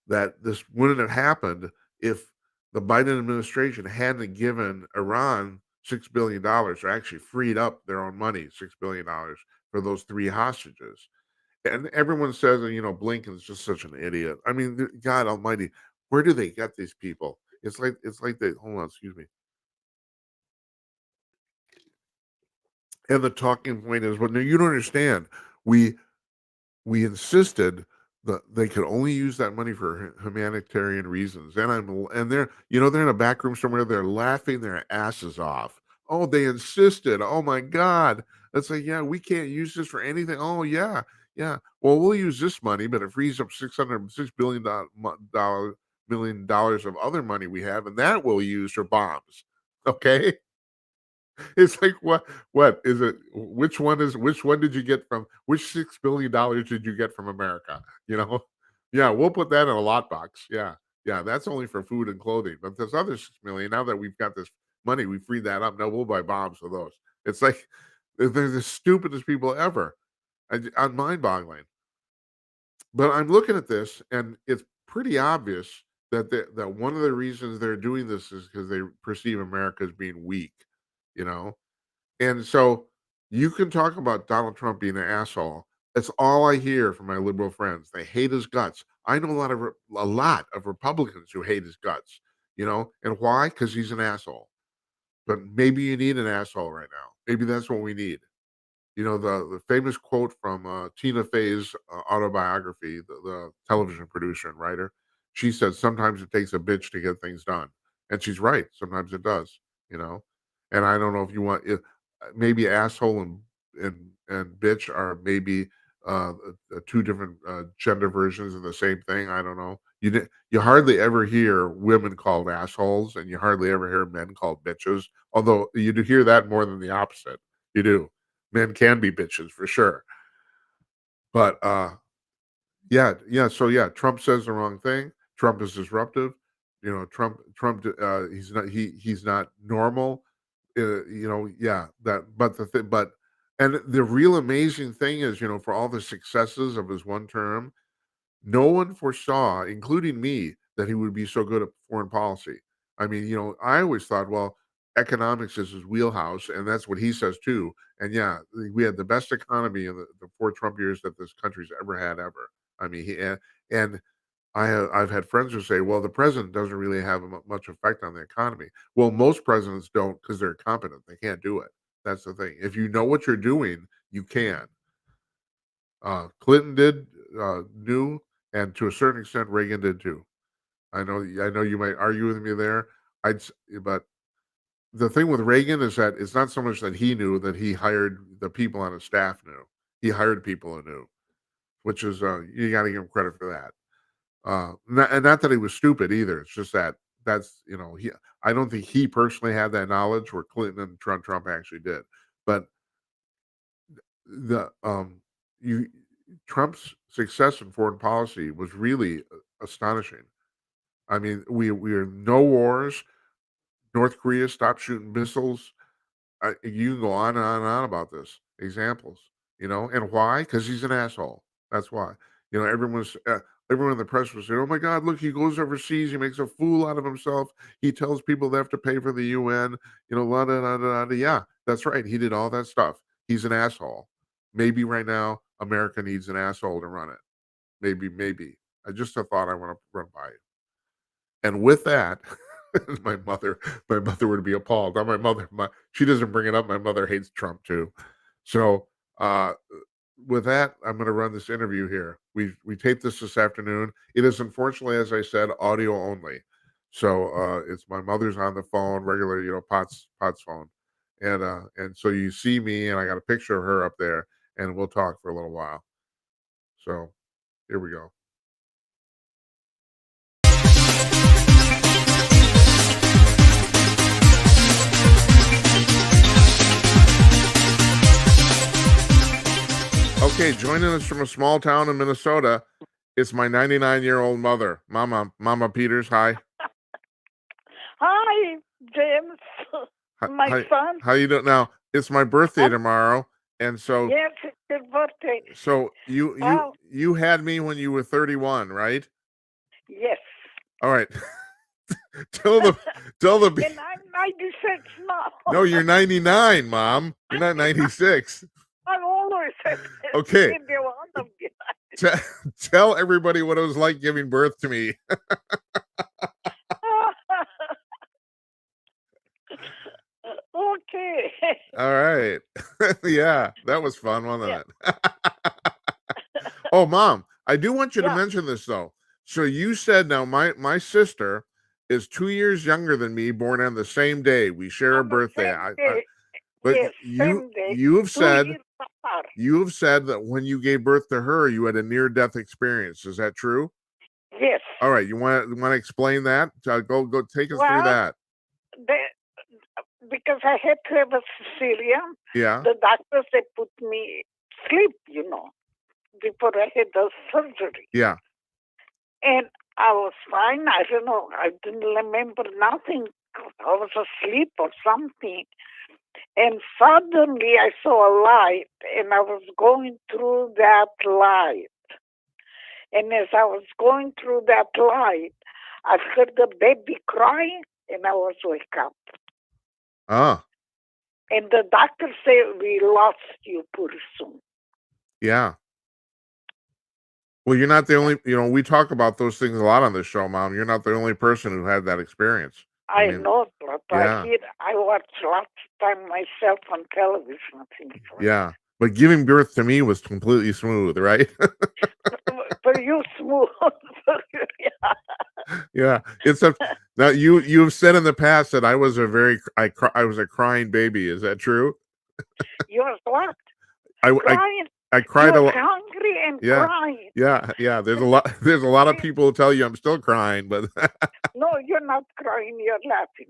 that this wouldn't have happened if the Biden administration hadn't given Iran $6 billion, or actually freed up their own money, $6 billion for those three hostages. And everyone says that, Blinken's just such an idiot. I mean, God Almighty, where do they get these people? It's like they hold on, excuse me. And the talking point is, well, no, you don't understand. We we insisted that they could only use that money for humanitarian reasons. And they're in a back room somewhere. They're laughing their asses off. Oh, they insisted. Oh my God. It's like, yeah, we can't use this for anything. Oh yeah, yeah. Well, we'll use this money, but it frees up $6 billion of other money we have, and that we'll use for bombs. Okay. It's like, what is it? Which one did you get from which $6 billion did you get from America? You know? Yeah, we'll put that in a lockbox. Yeah. Yeah, that's only for food and clothing. But this other 6 million, now that we've got this money, we freed that up. No, we'll buy bombs for those. It's like they're the stupidest people ever. I'm mind-boggling. But I'm looking at this, and it's pretty obvious that one of the reasons they're doing this is because they perceive America as being weak, you know? And so you can talk about Donald Trump being an asshole. That's all I hear from my liberal friends. They hate his guts. I know a lot of Republicans who hate his guts, and why? Because he's an asshole. But maybe you need an asshole right now. Maybe that's what we need. The famous quote from Tina Fey's autobiography, the television producer and writer. She said, "Sometimes it takes a bitch to get things done," and she's right. Sometimes it does. You know, and I don't know if you want maybe asshole and bitch are maybe two different gender versions of the same thing. I don't know. You hardly ever hear women called assholes, and you hardly ever hear men called bitches. Although you do hear that more than the opposite. You do. Men can be bitches for sure. But yeah, yeah. So yeah, Trump says the wrong thing. Trump is disruptive. Trump. He's not normal. Yeah. And the real amazing thing is, for all the successes of his one term, no one foresaw, including me, that he would be so good at foreign policy. I mean, I always thought, well, economics is his wheelhouse, and that's what he says too. And yeah, we had the best economy in the 4 Trump years that this country's ever had ever. I mean, and I've had friends who say, well, the president doesn't really have much effect on the economy. Well, most presidents don't because they're incompetent. They can't do it. That's the thing. If you know what you're doing, you can. Clinton knew, and to a certain extent, Reagan did too. I know you might argue with me there. But the thing with Reagan is that it's not so much that he knew that he hired the people on his staff knew. He hired people who knew, which is you got to give him credit for that. And not that he was stupid either. It's just that that's I don't think he personally had that knowledge, where Clinton and Trump actually did. But the you Trump's success in foreign policy was really astonishing. I mean, we are no wars. North Korea stopped shooting missiles. You can go on and on and on about this. Examples, and why? Because he's an asshole. That's why. Everyone in the press was saying, "Oh my God, look, he goes overseas. He makes a fool out of himself. He tells people they have to pay for the UN. La da da da da." Yeah, that's right. He did all that stuff. He's an asshole. Maybe right now America needs an asshole to run it. Maybe. I just a thought I want to run by you. And with that, my mother would be appalled. Now, my mother, she doesn't bring it up. My mother hates Trump too. So, with that, I'm going to run this interview here. We taped this afternoon. It is unfortunately, as I said, audio only. So it's my mother's on the phone, regular, Pot's phone, and so you see me, and I got a picture of her up there, and we'll talk for a little while. So here we go. Okay, joining us from a small town in Minnesota, it's my 99-year-old mother, Mama Peters. Hi. Hi, James. My son. How you doing? Now, it's my birthday tomorrow, and so yes, it's your birthday. So you had me when you were 31, right? Yes. All right. tell the And I'm 96 now. No, you're 99, Mom. You're not 96. I'm always okay. Tell everybody what it was like giving birth to me. Okay. All right. Yeah, that was fun, wasn't it? Oh, Mom, I do want you to mention this though. So you said now my sister is 2 years younger than me, born on the same day. We share a birthday. But yes, you have said that when you gave birth to her, you had a near-death experience. Is that true? Yes. All right. You want to explain that? Go take us through that. Because I had to have a cesarean. Yeah. The doctors, they put me sleep, before I had the surgery. Yeah. And I was fine. I don't know. I didn't remember nothing. I was asleep or something. And suddenly I saw a light, and I was going through that light. And as I was going through that light, I heard the baby crying, and I was wake up. Ah. And the doctor said, we lost you pretty soon. Yeah. Well, you're not the only, we talk about those things a lot on this show, Mom. You're not the only person who had that experience. I know, but I watched lots of time myself on television. Yeah. But giving birth to me was completely smooth, right? For you, smooth. Yeah. Now you've said in the past that I was I was a crying baby. Is that true? You was what? Crying. I cried a lot. Hungry and crying. Yeah. There's a lot of people who tell you I'm still crying, but no, you're not crying. You're laughing.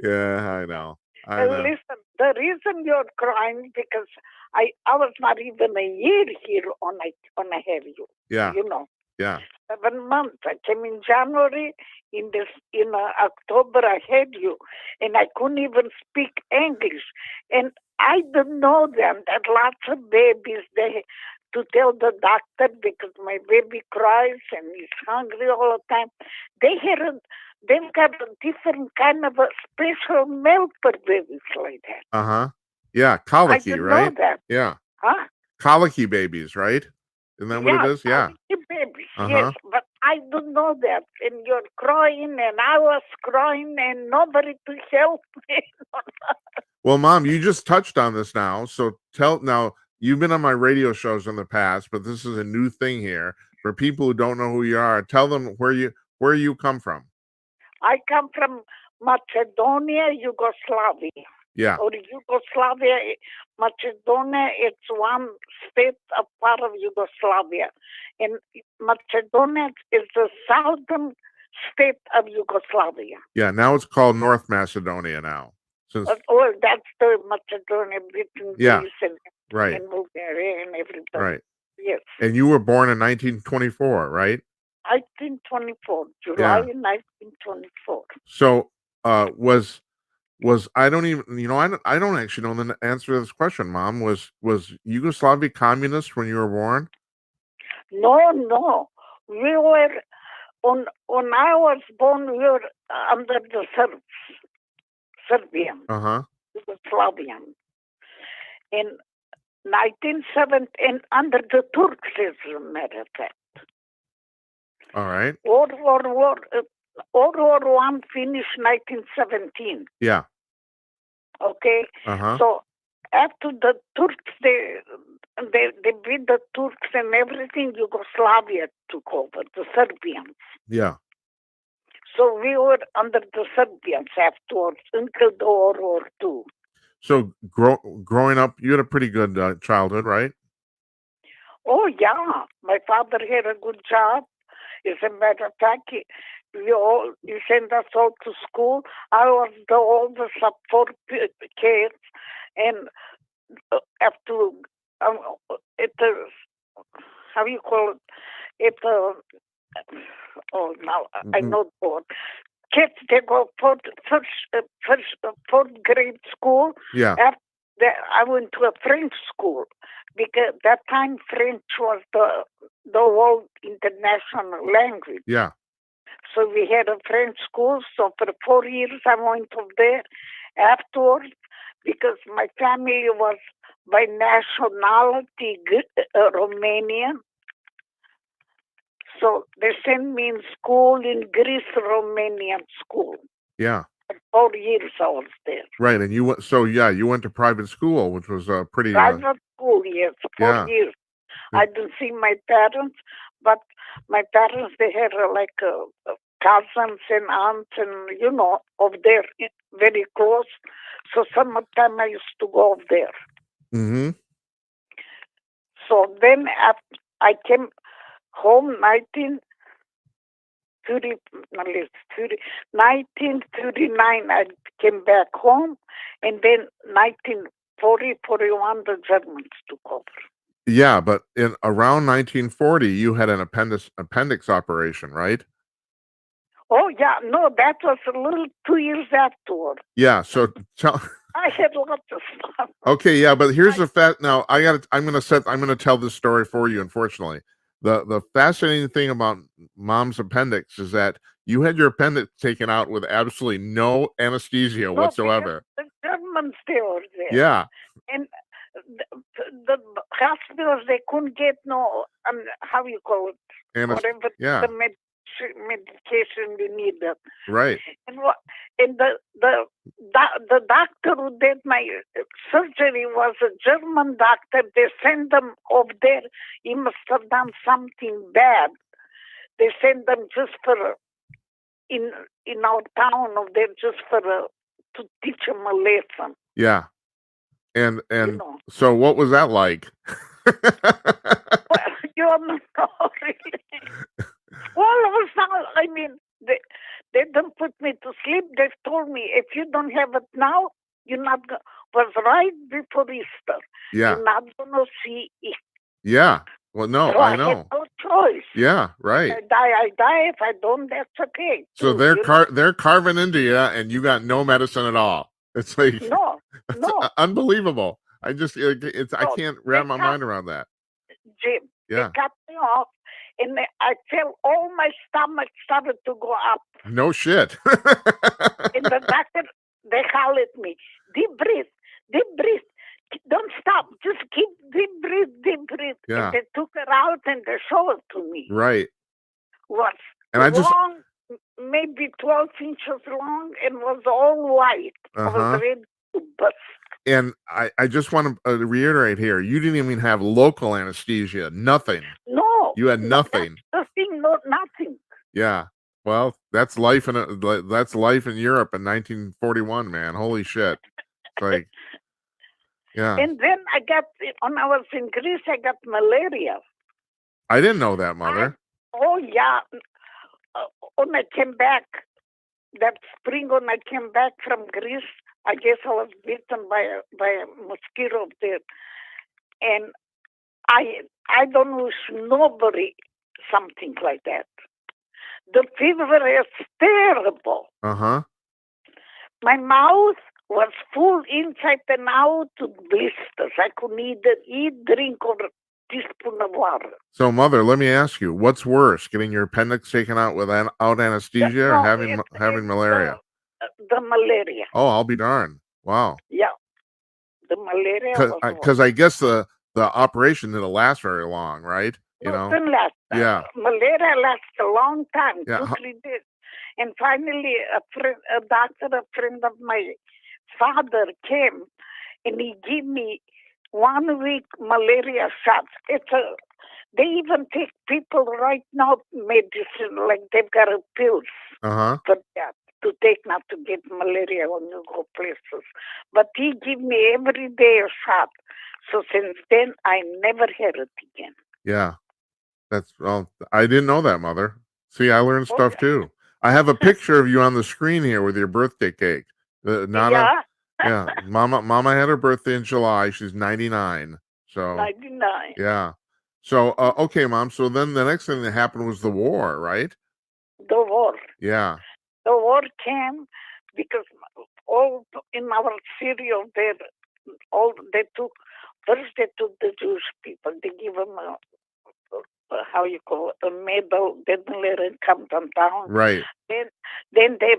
Yeah, I know. Listen, the reason you're crying because I was not even a year here on I have you. Yeah. Yeah. 7 months. I came in January. In October, I had you, and I couldn't even speak English. And I didn't know then that lots of babies, they to tell the doctor because my baby cries and he's hungry all the time. They've got a different kind of a special milk for babies like that. Yeah, colicky, right? I didn't know that. Yeah. Colicky babies, right? Isn't that what it is? Yeah. Babies, yes, but I don't know that. And you're crying, and I was crying, and nobody to help me. Well, Mom, you just touched on this now. So now you've been on my radio shows in the past, but this is a new thing here for people who don't know who you are. Tell them where you come from. I come from Macedonia, Yugoslavia. Yeah. Or Yugoslavia, Macedonia, it's one state, a part of Yugoslavia. And Macedonia is the southern state of Yugoslavia. Yeah, now it's called North Macedonia now. Since Well, that's the Macedonia between Yeah, Greece right, and Bulgaria and everybody. right. Yes. And you were born in 1924, right? 1924, July Yeah. 1924. So was I don't even I don't actually know the answer to this question, Mom. Was Yugoslavia communist when you were born? No. We were when I was born, we were under the Serbian, Uh-huh. Yugoslavian. In 1970, and under the Turks, as a matter of fact. All right. World War I finished 1917. Yeah. Okay. Uh-huh. So after the Turks, they beat the Turks and everything. Yugoslavia took over, the Serbians. Yeah. So we were under the Serbians afterwards until the World War II. So growing up, you had a pretty good childhood, right? Oh yeah, my father had a good job. As a matter of fact, he sent us all to school. I was the oldest of 4 kids, and after at the how you call it now I know the word. Kids, they go fourth grade school. Yeah. After that, I went to a French school because that time French was the world international language. Yeah. So we had a French school. So for 4 years I went over there. Afterwards, because my family was by nationality Romanian, so they sent me in school in Greece, Romanian school. Yeah. For 4 years I was there. Right, and you went. So yeah, you went to private school, which was pretty. Private school, yes, 4 years. I didn't see my parents, but my parents, they had cousins and aunts and, over there very close. So summertime I used to go over there. Mm-hmm. So then after I came home 1939 I came back home, and then 1940-41 the Germans took over. Yeah, but in around 1940, you had an appendix operation, right? Oh yeah, no, that was a little 2 years afterward. Yeah, so tell. I had lots of stuff. Okay, yeah, but here's the fact. Now I'm gonna tell this story for you. Unfortunately, the fascinating thing about Mom's appendix is that you had your appendix taken out with absolutely no anesthesia whatsoever. The Germans, they were there. Yeah. And the hospitals, they couldn't get no, how you call it, whatever the medication they needed. Right. And the doctor who did my surgery was a German doctor. They sent them over there. He must have done something bad. They sent them just for in our town over there, just for to teach them a lesson. Yeah. And so what was that like? Well, you don't know really. Well, it was not, I mean, they didn't put me to sleep. They told me, if you don't have it now, you're not going to, was right before Easter. Yeah. You're not going to see it. Yeah. Well, no, so I know. Had no choice. Yeah, right. If I die. If I don't, that's okay. So they're carving into you, and you got no medicine at all. It's like no, unbelievable. I can't wrap my mind around that. Jim, they cut me off, and I felt all my stomach started to go up. No shit. And the doctor, they hollered at me, deep breathe. Don't stop. Just keep deep breathe. Yeah. And they took her out and they showed it to me. Right. Was and long, maybe 12 inches long, and was all white. I was ready to bust. And I just want to reiterate here, you didn't even have local anesthesia, nothing. No. You had nothing. Nothing. Yeah. Well, that's life in Europe in 1941, man. Holy shit. It's like, yeah. And then when I was in Greece, I got malaria. I didn't know that, Mother. Oh, yeah. when I came back, that spring when I came back from Greece, I guess I was bitten by a mosquito there, and I don't wish nobody something like that. The fever is terrible. Uh-huh. My mouth was full inside and out with blisters. I could neither eat, drink, or teaspoon of water. So, Mother, let me ask you, what's worse, getting your appendix taken out without anesthesia or No, having malaria? The malaria. Oh, I'll be darned. Wow. Yeah, the malaria was Because I guess the operation didn't last very long, right? You know? Didn't last. Yeah. Malaria lasts a long time, Yeah. 2-3 days. And finally, a friend of my father came, and he gave me 1 week malaria shots. They even take people right now medicine, like they've got a pills Uh-huh. for that to take not to get malaria when you go places. But he gave me every day a shot. So since then, I never had it again. Yeah. I didn't know that, Mother. See, I learned stuff too. I have a picture of you on the screen here with your birthday cake. Yeah. Mama had her birthday in July. She's 99. So 99. yeah. So okay, Mom. So then the next thing that happened was the war, right? The war. Yeah. The war came because all in our city of there, they took the Jewish people. They give them how you call it, a medal. They didn't let them come down. Right. Then they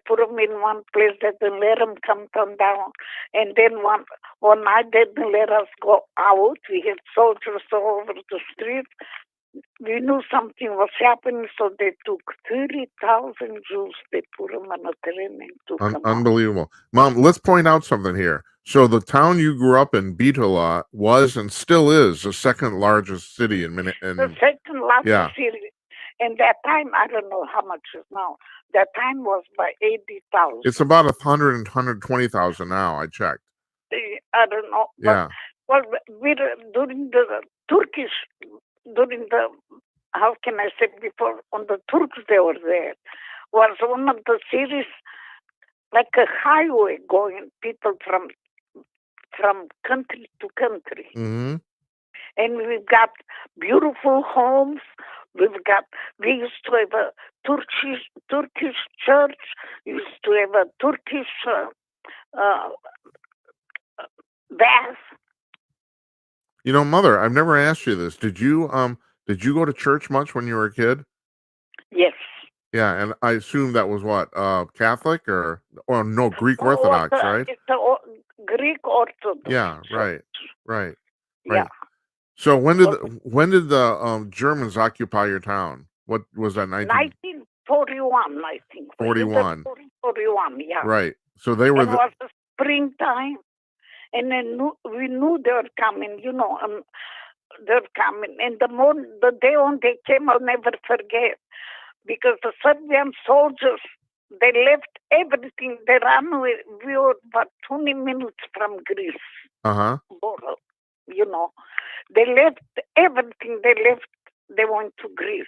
put them in one place. They didn't let them come down. And then one night they didn't let us go out. We had soldiers all over the street. We knew something was happening, so they took 30,000 Jews. They put them on a train and took them out. Unbelievable. Mom, let's point out something here. So the town you grew up in, Bitola, was and still is the second largest city in the second largest city. And that time, I don't know how much is now. That time was by 80,000. It's about 120,000 now. I checked. I don't know. Yeah. Well, during the Turkish, how can I say, before, on the Turks they were there, was one of the cities, like a highway going people from country to country. Mm-hmm. And we've got beautiful homes. We used to have a Turkish church. We used to have a Turkish bath. You know, Mother, I've never asked you this. Did you go to church much when you were a kid? Yes. Yeah, and I assume that was what, Catholic or no, Greek Orthodox, right? It's the Greek Orthodox. Yeah, church. right. Yeah. So when did the Germans occupy your town? What was that? 1941, I think. 41. 41, yeah. Right. So they were. It was the springtime, and then we knew they were coming. They're coming, and the day when they came, I'll never forget, because the Serbian soldiers, they left everything. They ran away. We were about 20 minutes from Greece. Uh-huh. They left everything. They went to Greece.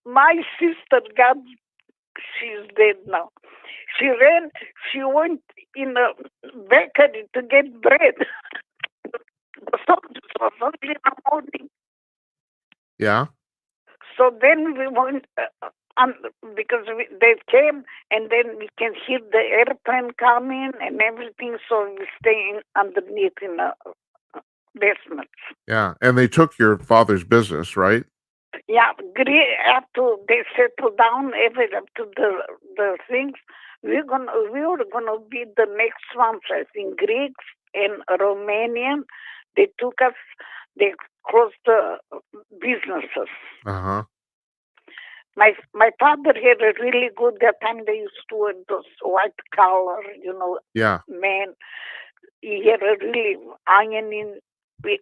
My sister, she's dead now. She went in a bakery to get bread. The soldiers were early in the morning. Yeah. So then we went, because they came, and then we can hear the airplane coming and everything, so we stay underneath in the basement. Yeah, and they took your father's business, right? Yeah, after they settled down, after the things, we were gonna be the next ones. I think Greeks and Romanian. They took us. They closed the businesses. Uh-huh. My father had a really good. That time they used to wear those white collar, Yeah. men. He had a really ironing.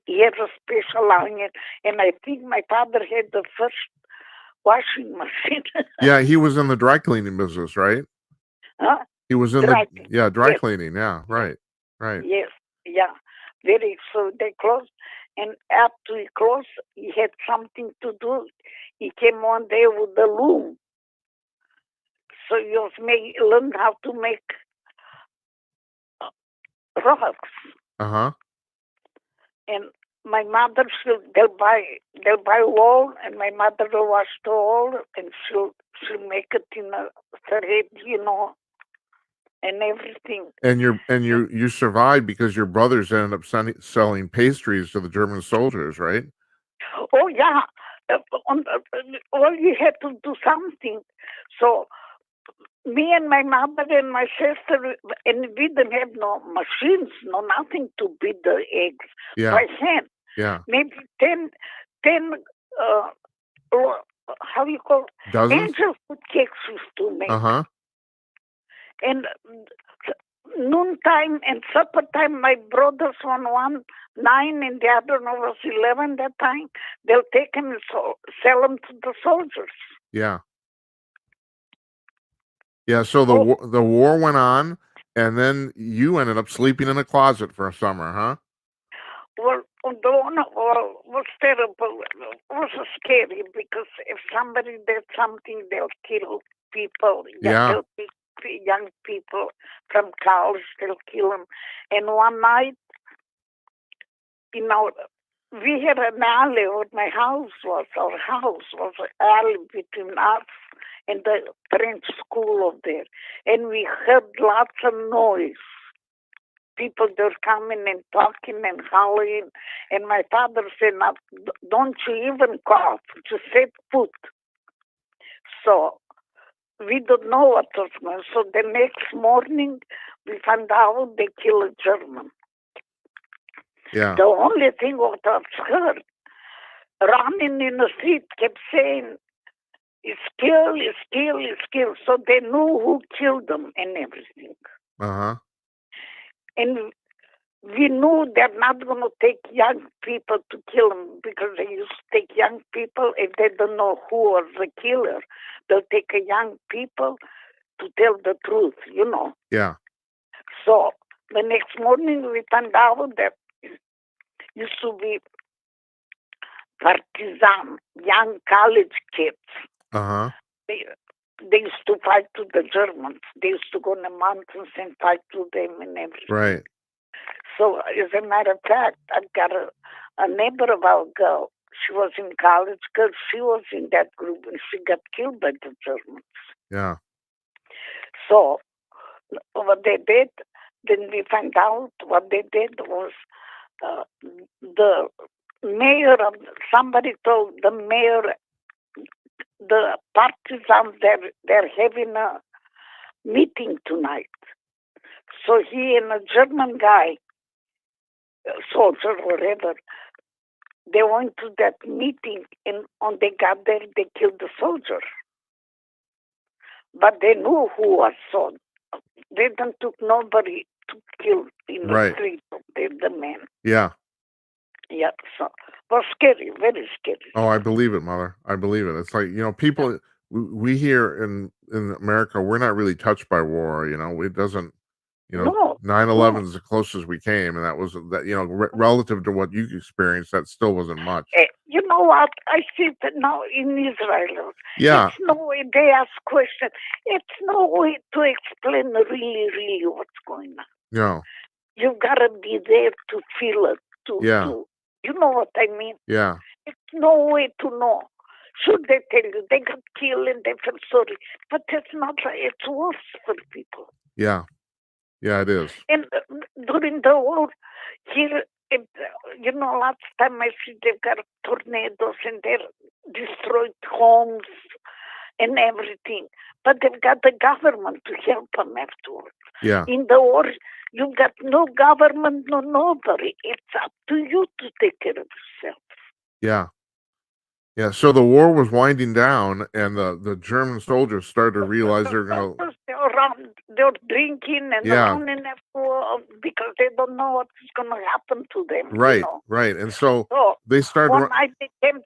He had a special iron, and I think my father had the first washing machine. Yeah, he was in the dry cleaning business, right? Huh? He was in dry dry cleaning. Yeah, right. Yes, yeah. So they closed, And after he closed, he had something to do. He came one day with the loom. So he was learned how to make rocks. Uh-huh. And my mother, they'll buy wool, and my mother will wash the wool, and she'll make it in a thread, and everything. And you survived because your brothers ended up selling pastries to the German soldiers, right? Oh yeah, well, you had to do something. So me and my mother and my sister, and we didn't have no machines, no nothing to beat the eggs Yeah. by hand. Yeah. Maybe 10 how do you call it? Dozens? Angel food cakes used to make. Uh-huh. And noontime and supper time, my brothers one 9 and the other one was 11 that time. They'll take them and sell them to the soldiers. Yeah. Yeah, so the war went on, and then you ended up sleeping in a closet for a summer, huh? Well, the one was terrible. It was scary because if somebody did something, they'll kill people. Yeah. They'll pick young people from college, they'll kill them. And one night, we had an alley where my house was. Our house was an alley between us and the French school over there. And we heard lots of noise. People were coming and talking and howling. And my father said, "Now, don't you even cough, just set put." So we don't know what was going on. So the next morning, we found out they killed a German. Yeah. The only thing what I heard, running in the street, kept saying, "It's killed, it's killed, it's killed." So they knew who killed them and everything. Uh-huh. And we knew they're not going to take young people to kill them because they used to take young people if they don't know who was the killer. They'll take a young people to tell the truth, Yeah. So the next morning we found out that used to be partisan, young college kids. Uh-huh. They used to fight to the Germans. They used to go in the mountains and fight to them and everything. Right. So, as a matter of fact, I've got a neighbor of our girl. She was in college because she was in that group and she got killed by the Germans. Yeah. So, what they did, then we found out what they did was the mayor of, somebody told the mayor, the partisans, they're having a meeting tonight. So he and a German guy, soldier or whatever, they went to that meeting, and when they got there, they killed the soldier. But they knew who was so. They didn't took nobody to kill in the street. The man. Yeah. Yeah, so it was scary, very scary. Oh, I believe it, Mother. I believe it. It's like, people, we here in America, we're not really touched by war, it doesn't, No, 9/11 is the closest we came, and that was that, relative to what you experienced, that still wasn't much. You know what? I see that now in Israel. Yeah. It's no way they ask questions. It's no way to explain really, really what's going on. No. You've got to be there to feel it. To, you know what I mean? Yeah. It's no way to know. Should they tell you they got killed and they feel sorry? But it's not. It's worse for people. Yeah. Yeah, it is. And during the war, here, last time I see they've got tornadoes and they're destroyed homes and everything. But they've got the government to help them afterwards. Yeah. In the war, you've got no government, no nobody. It's up to you to take care of yourself. Yeah. Yeah, so the war was winding down, and the German soldiers started to realize they're going to... They're drinking and running because they don't know what's going to happen to them. Right, right. And so they started... One night they came,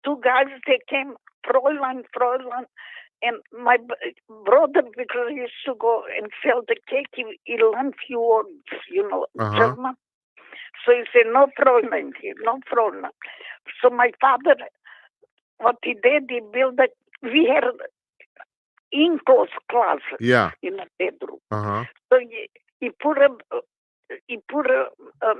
two guys, they came, Fräulein, and my brother, because he used to go and sell the cake, he learned few words, German. So he said, no problem here, no problem. So my father, what he did, we had enclosed closet Yeah. in a bedroom. Uh-huh. So he put a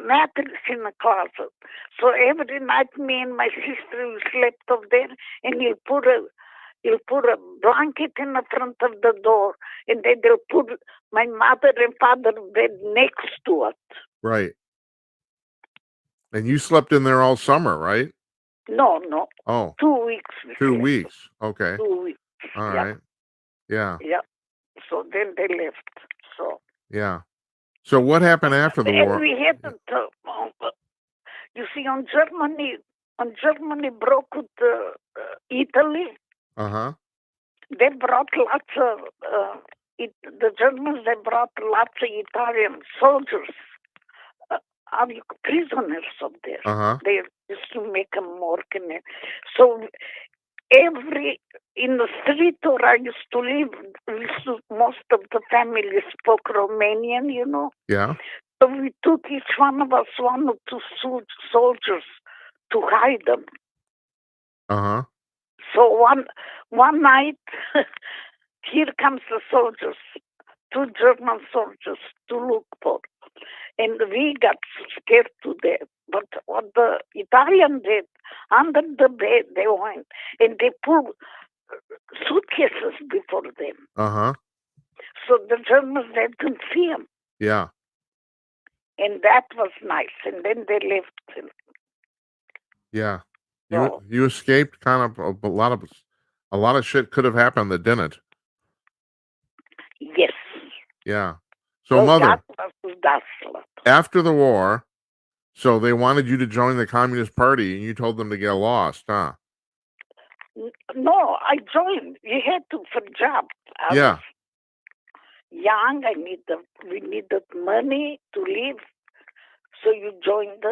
mattress in the closet. So every night, me and my sister we slept up there, and he'll put a blanket in the front of the door, and then they'll put my mother and father bed next to it. Right. And you slept in there all summer, right? No, Oh, 2 weeks. 2 weeks. Okay. 2 weeks. All Yeah. right. Yeah. Yeah. So then they left. So. Yeah. So what happened after the And war? we had you see, on Germany broke with Italy. Uh-huh. They brought lots of the Germans. They brought lots of Italian soldiers, prisoners up there. Uh-huh. They used to make them work in it. So in the street where I used to live, most of the family spoke Romanian, you know. Yeah. So we took each one of us 1 or 2 soldiers to hide them. Uh-huh. So one night, here comes the soldiers, 2 German soldiers to look for. And we got scared to death. But what the Italian did, under the bed they went, and they pulled suitcases before them. Uh-huh. So the Germans, they didn't see them. Yeah. And that was nice. And then they left. Yeah. So, You escaped kind of a lot of shit could have happened that didn't. yes. Yeah. So Well, mother, that was desolate. after the war, so they wanted you to join the Communist Party and you told them to get lost, huh? No, I joined. You had to for job. I Yeah. was young. We needed money to live. So you joined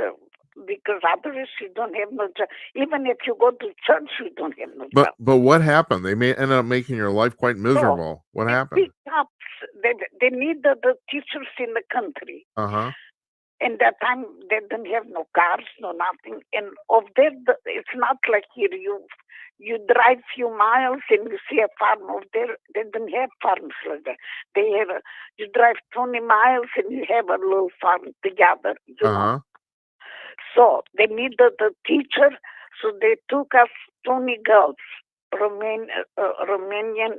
because otherwise you don't have no job. Even if you go to church, you don't have no job. But what happened? They ended up making your life quite miserable. What happened? They needed the teachers in the country. Uh-huh. And that time they didn't have no cars, no nothing. And of there, it's not like here. You drive few miles and you see a farm over there. They didn't have farms like that. You drive 20 miles and you have a little farm together. You know? So they needed a teacher. So they took us 20 girls, Romanian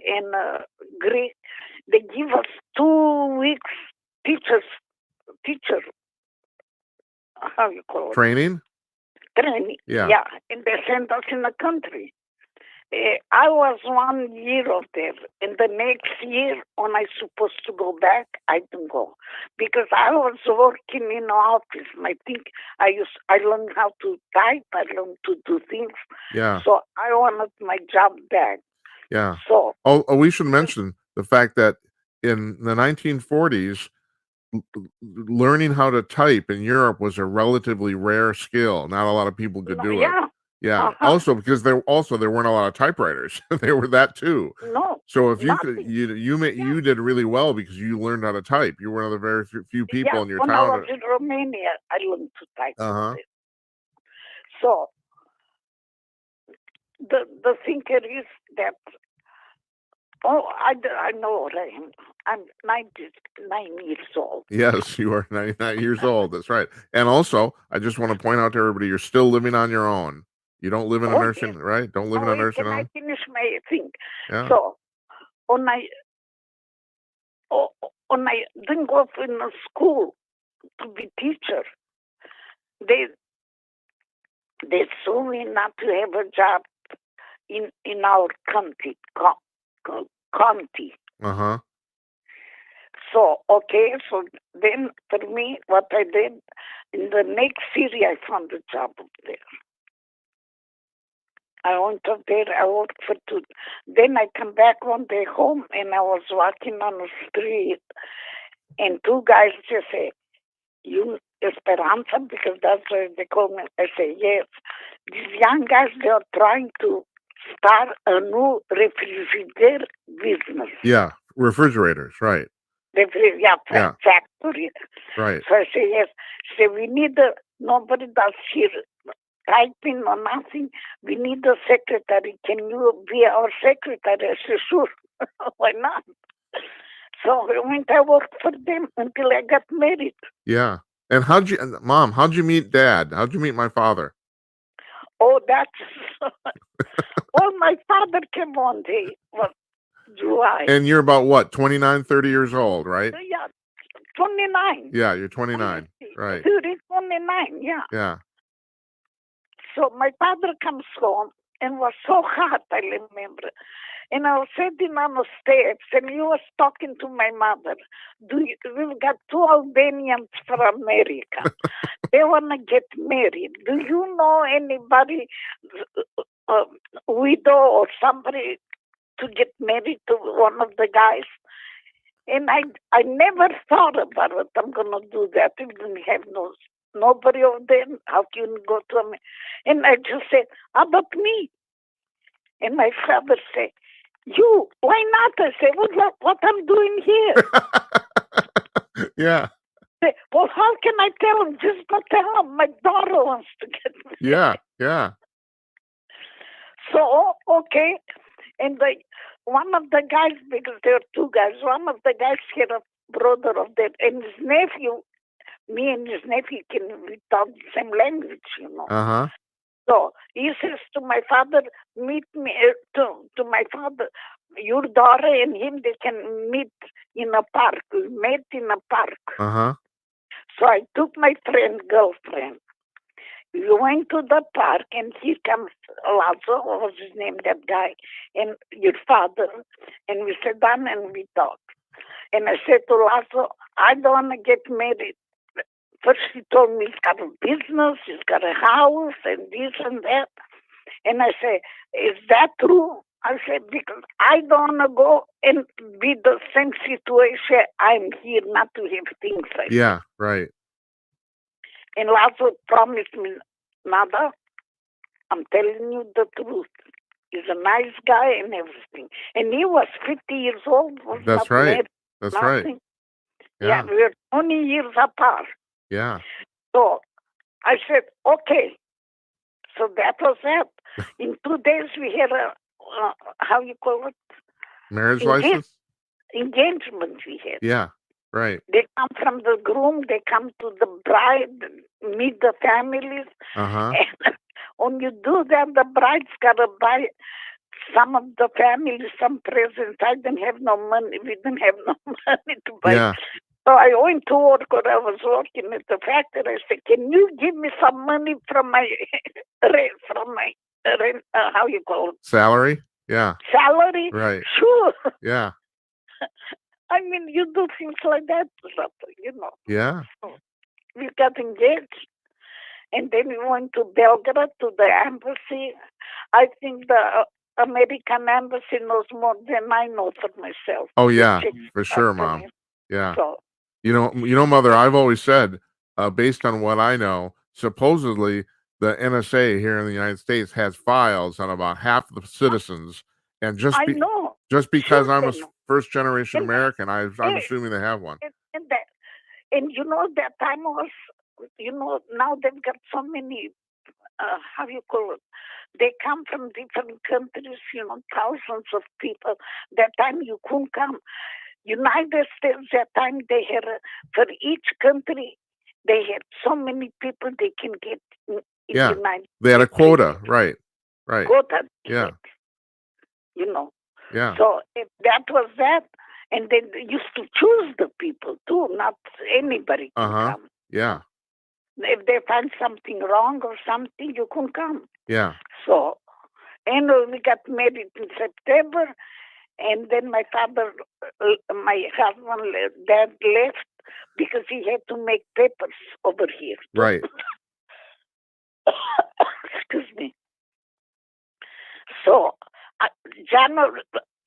and Greek. They give us 2 weeks teacher. How you call it? Training? Training. Yeah. And they sent us in the country. I was 1 year of there. And the next year, when I supposed to go back, I didn't go. Because I was working in the office. And I think I learned how to type. I learned to do things. Yeah. So I wanted my job back. Yeah. So. Oh, we should mention the fact that in the 1940s, learning how to type in Europe was a relatively rare skill. Not a lot of people could do it. Yeah. Uh-huh. Also, because there weren't a lot of typewriters. They were that too. No. So if you could, you did really well because you learned how to type. You were one of the very few people in your when town. I was in Romania, I learned to type. Uh-huh. So the thing is that I know I'm 99 years old. Yes, you are 99 years old. That's right. And also, I just want to point out to everybody, you're still living on your own. You don't live in a nursing, right? Don't live in a nursing home. I finish my thing. Yeah. So when I didn't go in the school to be teacher, they sued me not to have a job in our county. Uh-huh. So, okay, so then for me, what I did, in the next city, I found a job up there. I went up there, I worked for 2. Then I come back one day home, and I was walking on the street, and 2 guys just say, "You Esperanza?" Because that's what they call me. I say, "Yes." These young guys, they are trying to start a new refrigerator business. Yeah, refrigerators, right. Yeah. factory. Right. So I say, yes. Say, we need nobody does here typing or nothing. We need a secretary. Can you be our secretary? I said, sure. Why not? So I went, I worked for them until I got married. Yeah. And Mom, how'd you meet Dad? How'd you meet my father? Oh, that's... well, my father came one day, July. And you're about what, 29, 30 years old, right? Yeah, 29. Yeah, you're 29. Right. 29, yeah. Yeah. So my father comes home and was so hot, I remember. And I was sitting on the steps and he was talking to my mother. We've got 2 Albanians from America. They want to get married. Do you know anybody, widow or somebody to get married to one of the guys? And I never thought about it. I'm going to do that. We didn't have nobody of them. How can you go to me? And I just said, how about me? And my father said, you, why not? I said, what I'm doing here? Yeah. Say, well, how can I tell him? Just go tell him my daughter wants to get married. Yeah. Yeah. So, okay. And one of the guys, because there are 2 guys, one of the guys had a brother of that, and his nephew, me and his nephew we talk the same language, you know. Uh-huh. So he says to my father, meet me, to my father, your daughter and him, they can meet in a park. We met in a park. Uh-huh. So I took my girlfriend. We went to the park, and here comes Lazo, what was his name, that guy, and your father. And we sat down and we talked. And I said to Lazo, I don't want to get married. First he told me he's got a business, he's got a house, and this and that. And I said, is that true? I said, because I don't want to go and be the same situation I'm here, not to have things like Yeah, that. right. And Lazo promised me, Nada, I'm telling you the truth. He's a nice guy and everything. And he was 50 years old. Was That's not right. married, That's nothing. right. Yeah, we were 20 years apart. Yeah. So I said, okay. So that was that. In 2 days, we had a, how you call it? Marriage license? Engagement we had. Yeah, right. They come from the groom, they come to the bride, meet the families. Uh-huh. And when you do that, the bride's got to buy some of the families some presents. I didn't have no money. We didn't have no money to buy. Yeah. So I went to work when I was working at the factory. I said, can you give me some money from my how you call it? Salary? Yeah. Salary? Right. Sure. Yeah. I mean, you do things like that, you know. Yeah. So we got engaged. And then we went to Belgrade, to the embassy. I think the American embassy knows more than I know for myself. Oh, yeah, for sure, Mom. Yeah. So, You know, Mother, I've always said, based on what I know, supposedly the NSA here in the United States has files on about half the citizens, and just because sure, I'm a first generation American, I'm assuming they have one. And you know, that time was, you know, now they've got so many, how you call it? They come from different countries, you know, thousands of people. That time you couldn't come. United States, that time they had, for each country, they had so many people they can get in Yeah, United they had a quota, right? Right. Quota, yeah. You know. Yeah. So if that was that, and they used to choose the people too, not anybody can come. Yeah. If they find something wrong or something, you can come. Yeah. So, and we got married in September, and then my husband, dad left because he had to make papers over here. Right. Excuse me. So,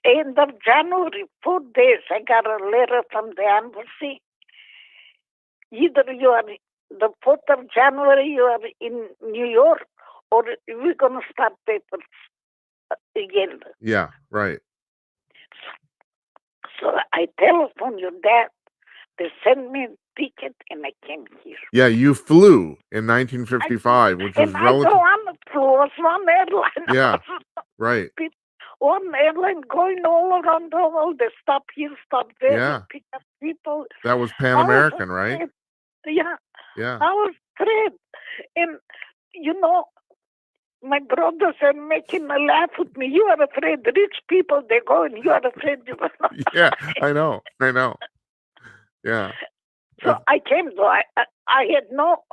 end of January, 4 days, I got a letter from the embassy. Either you are the 4th of January, you are in New York, or we're going to start papers again. Yeah, right. So I telephoned your dad. They sent me a ticket and I came here. Yeah, you flew in 1955, which was And I don't relative. want to was one airline. Yeah. Right. One airline going all around the world. They stop here, stop there, Yeah. and pick up people. That was Pan I was American, right? afraid. Yeah, Yeah. I was afraid. And, you know, my brothers are making a laugh with me. You are afraid. Rich people, they go and you are afraid you're going to Yeah, I know. Yeah. So I came, though. I had no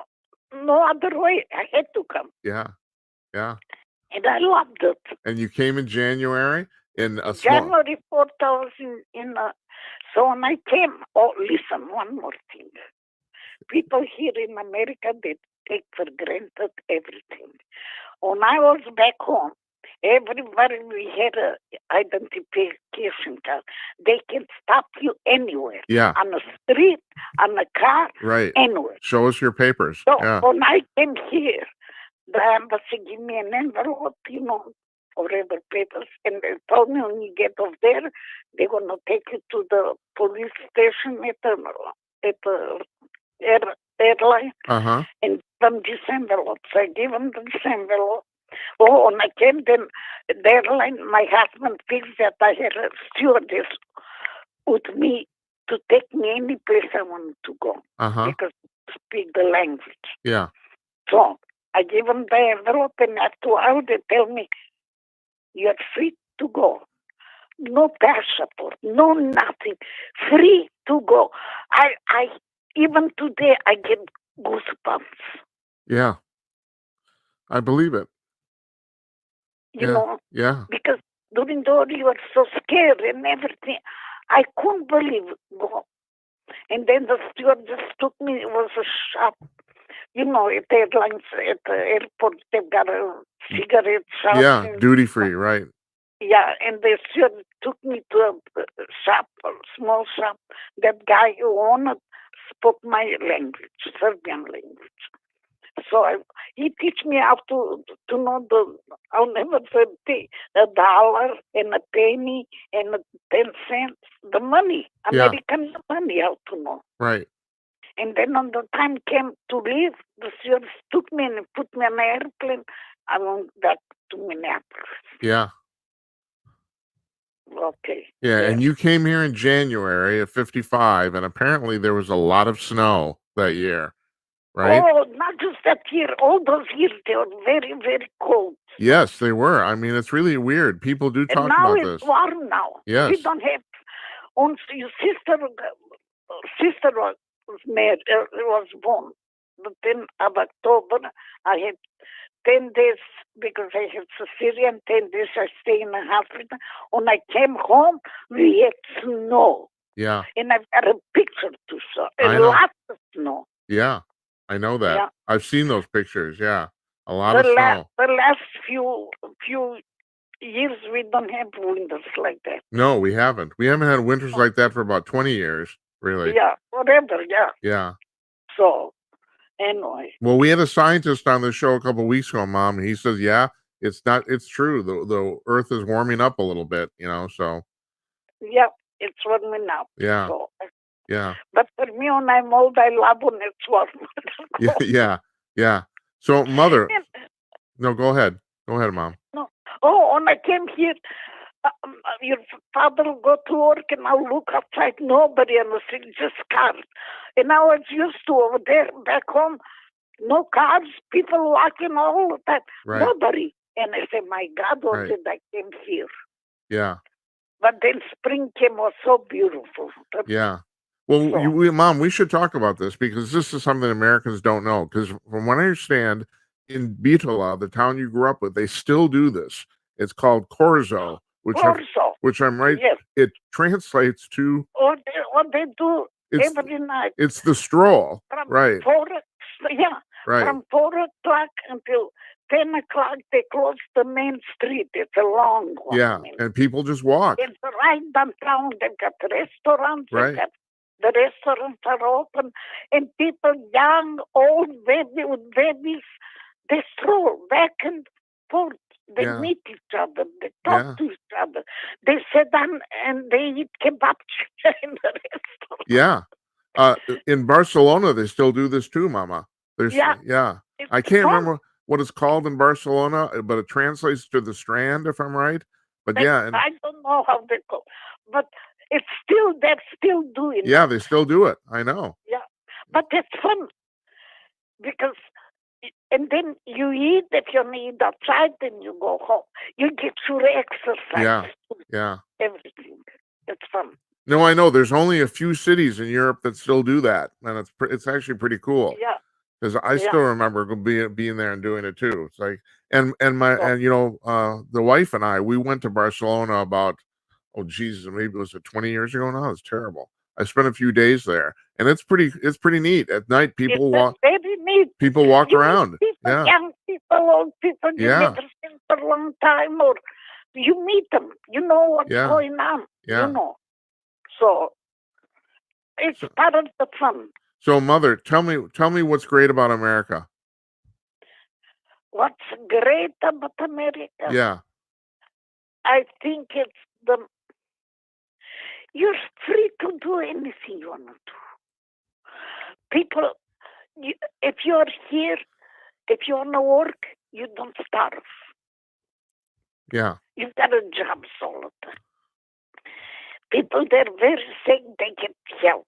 other way. I had to come. Yeah. Yeah. And I loved it. And you came in January in a small. January 4000 so when I came, oh, listen, one more thing. People here in America, they take for granted everything. When I was back home, everybody we had an identification card. They can stop you anywhere. Yeah. On the street, on the car, Right. anywhere. Show us your papers. So Yeah. when I came here, the embassy gave me an envelope, you know, whatever papers, and they told me when you get off there, they're going to take you to the police station at the airline Uh-huh. and give them this envelope. So I gave them this envelope. Oh, when I came, then the airline, my husband fixed that I had a stewardess with me to take me any place I wanted to go Uh-huh. because I speak the language. Yeah. So I gave them the envelope, and after a while they tell me, you're free to go. No passport, no nothing. Free to go. I even today I get goosebumps. Yeah. I believe it. You Yeah. know, Yeah. because during the war you were so scared and everything. I couldn't believe it. Go. And then the stewardess took me. It was a shop. You know, at the airlines, at the airport, they've got a cigarette shop. Yeah. and- Duty free, right? Yeah, and they took me to a shop, a small shop. That guy who owned it spoke my language, Serbian language. So he teach me how to know I'll never forget a dollar and a penny and 10 cents, the money, Yeah. American money, how to know. Right. And then when the time came to leave, the stewardess took me and put me on an airplane. I went back to Minneapolis. Yeah. Okay. Yeah. And you came here in January of 55, and apparently there was a lot of snow that year, right? Oh, not just that year. All those years, they were very, very cold. Yes, they were. I mean, it's really weird. People do And talk now about it's this. warm now. Yes. We don't have. Once your sister was married, was born. The 10th of October, I had 10 days because I had cesarean. 10 days I stayed in the hospital. When I came home, we had snow, Yeah. and I've got a picture to show. I A know. lot of snow. Yeah. I know that. Yeah. I've seen those pictures. Yeah. A lot of The snow. last few years, we don't have winters like that. No, we haven't. We haven't had winters like that for about 20 years, really. Yeah, whatever. Yeah. Yeah. So anyway. Well, we had a scientist on the show a couple weeks ago, Mom, and he says, yeah, it's true. The earth is warming up a little bit, so. Yeah, it's warming up. Yeah. So, Yeah. but for me, when I'm old, I love when it's warm. Yeah. Yeah. Yeah. So, Mother, no, go ahead. Go ahead, Mom. No. Oh, when I came here, your father will go to work and I'll look outside, nobody on the street, just cars. And I was used to over there, back home, no cars, people walking all the time, Right. nobody. And I said, my God, what Right. did I came here? Yeah. But then spring came, was so beautiful. But Yeah. Well, So- Mom, we should talk about this because this is something Americans don't know. Because from what I understand, in Bitola, the town you grew up with, they still do this. It's called Corzo, which I'm right. Yes. It translates to What they do it's every night. it's the stroll, From right? 4, yeah, Right. from 4 o'clock until 10 o'clock, they close the main street. It's a long one. Yeah, and people just walk. It's right downtown. They've got restaurants. Right. The restaurants are open, and people, young, old, babies, they stroll back and forth. They Yeah. meet each other. They talk Yeah. to each other. They sit down and they eat kebab in the restaurant. Yeah. In Barcelona, they still do this too, Mama. There's Yeah. It's I can't fun. remember what it's called in Barcelona, but it translates to the Strand, if I'm right. But yeah, and I don't know how they go, but it's still they're still doing yeah, it. they still do it. I know. Yeah, but it's fun because, and then you eat. If you eat outside, then you go home. You get your exercise. Yeah. Yeah. Everything. It's fun. No, I know. There's only a few cities in Europe that still do that, and it's actually pretty cool. Yeah. Because I Yeah. still remember being there and doing it too. It's like, and So- and you know, the wife and I, we went to Barcelona about, oh Jesus, maybe it was 20 years ago now. It's terrible. I spent a few days there, and it's pretty neat. At night, people It's walk very neat. people walk You meet around. people, Yeah, young people, old people you Yeah. never seen for a long time, or you meet them. You know what's Yeah. going on. Yeah. You know. So it's So- part of the fun. So, Mother, tell me what's great about America. What's great about America? Yeah, I think it's you're free to do anything you want to do. People, if you're here, if you want to work, you don't starve. yeah, You've got a job all the time. People, they're very sick, they get help.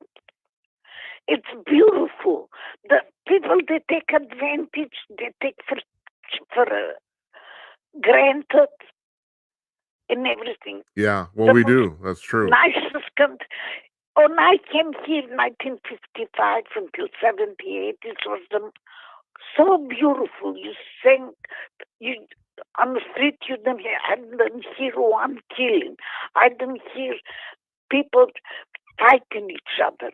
It's beautiful. The people, they take advantage, they take for granted in everything. yeah. Well, The we most do. That's true. Nicest country. When I came here in 1955 until 78, it was so beautiful. You sang, you on the street, I didn't hear one killing. I didn't hear people fighting each other.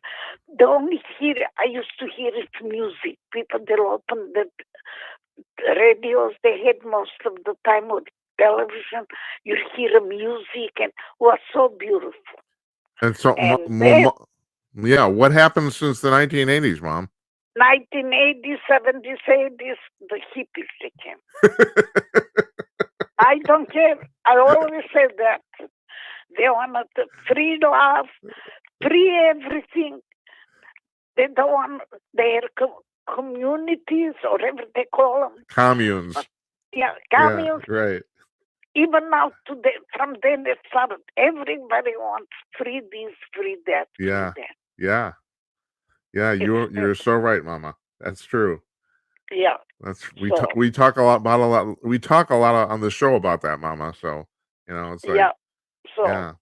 The only I used to hear is music. People, they'll open the radios they had most of the time, or television. You hear music, and it was so beautiful. And so, And yeah, what happened since the 1980s, Mom? 1980s, 70s, 80s, the hippies they came. I don't care. I always say that. They wanted free love, free everything. They don't want their communities, or whatever they call them. Communes. Yeah, communes. Yeah, right. Even now, today, from then it started. Everybody wants free this, free that, Yeah. free that. Yeah. Yeah, you're so right, Mama. That's true. Yeah. We talk a lot we talk a lot on the show about that, Mama. So, you know, it's like yeah. So yeah.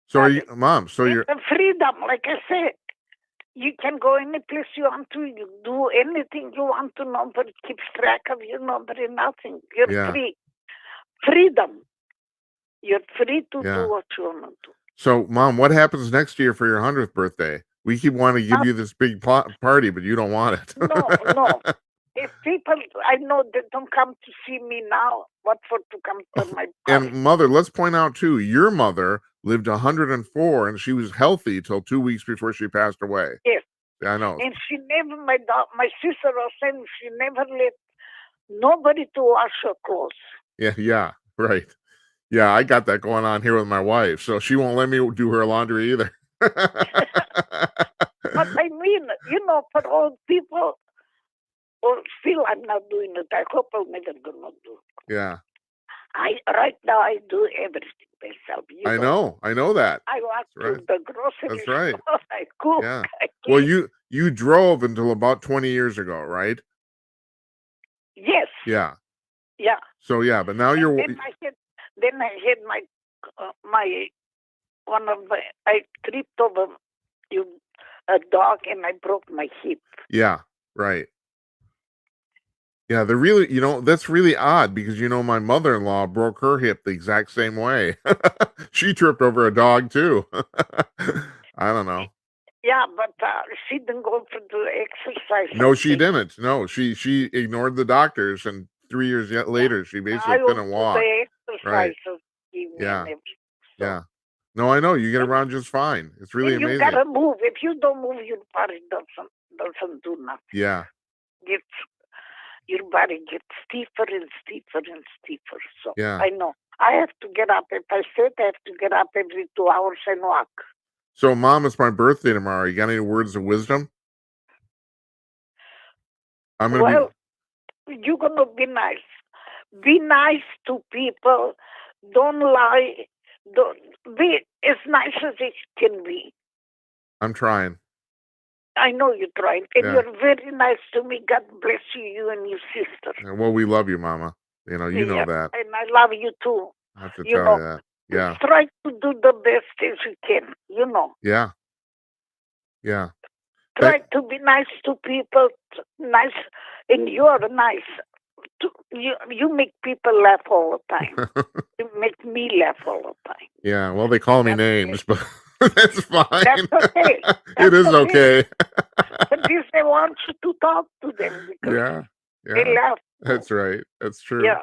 So are you, Mom? So you're the freedom, like I said. You can go any place you want to. You do anything you want to. Nobody keeps track of you. Nobody, nothing. You're Yeah. free. Freedom. You're free to Yeah. do what you want to do. So, Mom, what happens next year for your 100th birthday? We keep wanting to give you this big party, but you don't want it. No. If people, I know they don't come to see me now, what for to come to my party? And Mother, let's point out too, your mother lived 104 and she was healthy till 2 weeks before she passed away. Yes. I know. And she never, my sister was saying, she never let nobody to wash her clothes. Yeah, right. Yeah, I got that going on here with my wife, so she won't let me do her laundry either. But I mean, for old people, or still I'm not doing it. I hope I'm never gonna do it. Yeah. Right now I do everything myself. I know that. I walk That's to the grocery That's right. store. I cook. Yeah. I Well, clean. you drove until about 20 years ago, right? Yes. Yeah. Yeah. So yeah, but now you're Then I had my one of my I tripped over a dog and I broke my hip. Yeah, right. Yeah, they're really, that's really odd because my mother-in-law broke her hip the exact same way. She tripped over a dog too. I don't know. Yeah, but she didn't go for the exercise. No, she didn't. No, she ignored the doctors, and 3 years later, she basically couldn't walk. The exercises. Right. Yeah. Yeah. No, I know you get around just fine. It's really amazing. You gotta move. If you don't move, your body doesn't do nothing. Yeah. your body gets stiffer and stiffer and stiffer. So Yeah. I know. I have to get up. If I said I have to get up every 2 hours and walk. So, Mom, it's my birthday tomorrow. You got any words of wisdom? I'm gonna Well, you're going to be nice. Be nice to people. Don't lie. Don't be as nice as it can be. I'm trying. I know you're trying, and Yeah. you're very nice to me. God bless you, you and your sister. Well, we love you, Mama. You know Yeah, that. and I love you too. I have to You tell know, you that. Yeah. just try to do the best as you can. You know, Yeah. Yeah. try to be nice to people. Nice, and you're nice. You make people laugh all the time. You make me laugh all the time. Yeah. Well, they call me That's names, but that's fine. That's okay. It That's is okay. But this, I want you to talk to them because Yeah. they Yeah. laugh. That's right. That's true. Yeah,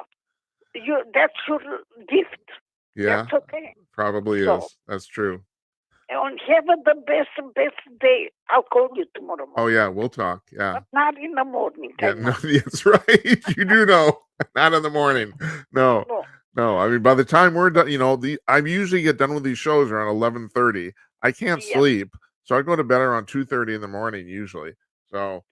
that's your gift. Yeah. That's okay. Probably So, is. That's true. and have the best day. I'll call you tomorrow morning. Oh yeah, we'll talk. Yeah. But not in the morning. Yeah, I know. no, that's right. You do know. Not in the morning. No. No. No. I mean, by the time we're done, I usually get done with these shows around 11:30. I can't Yeah. sleep, so I go to bed around 2:30 in the morning usually. So,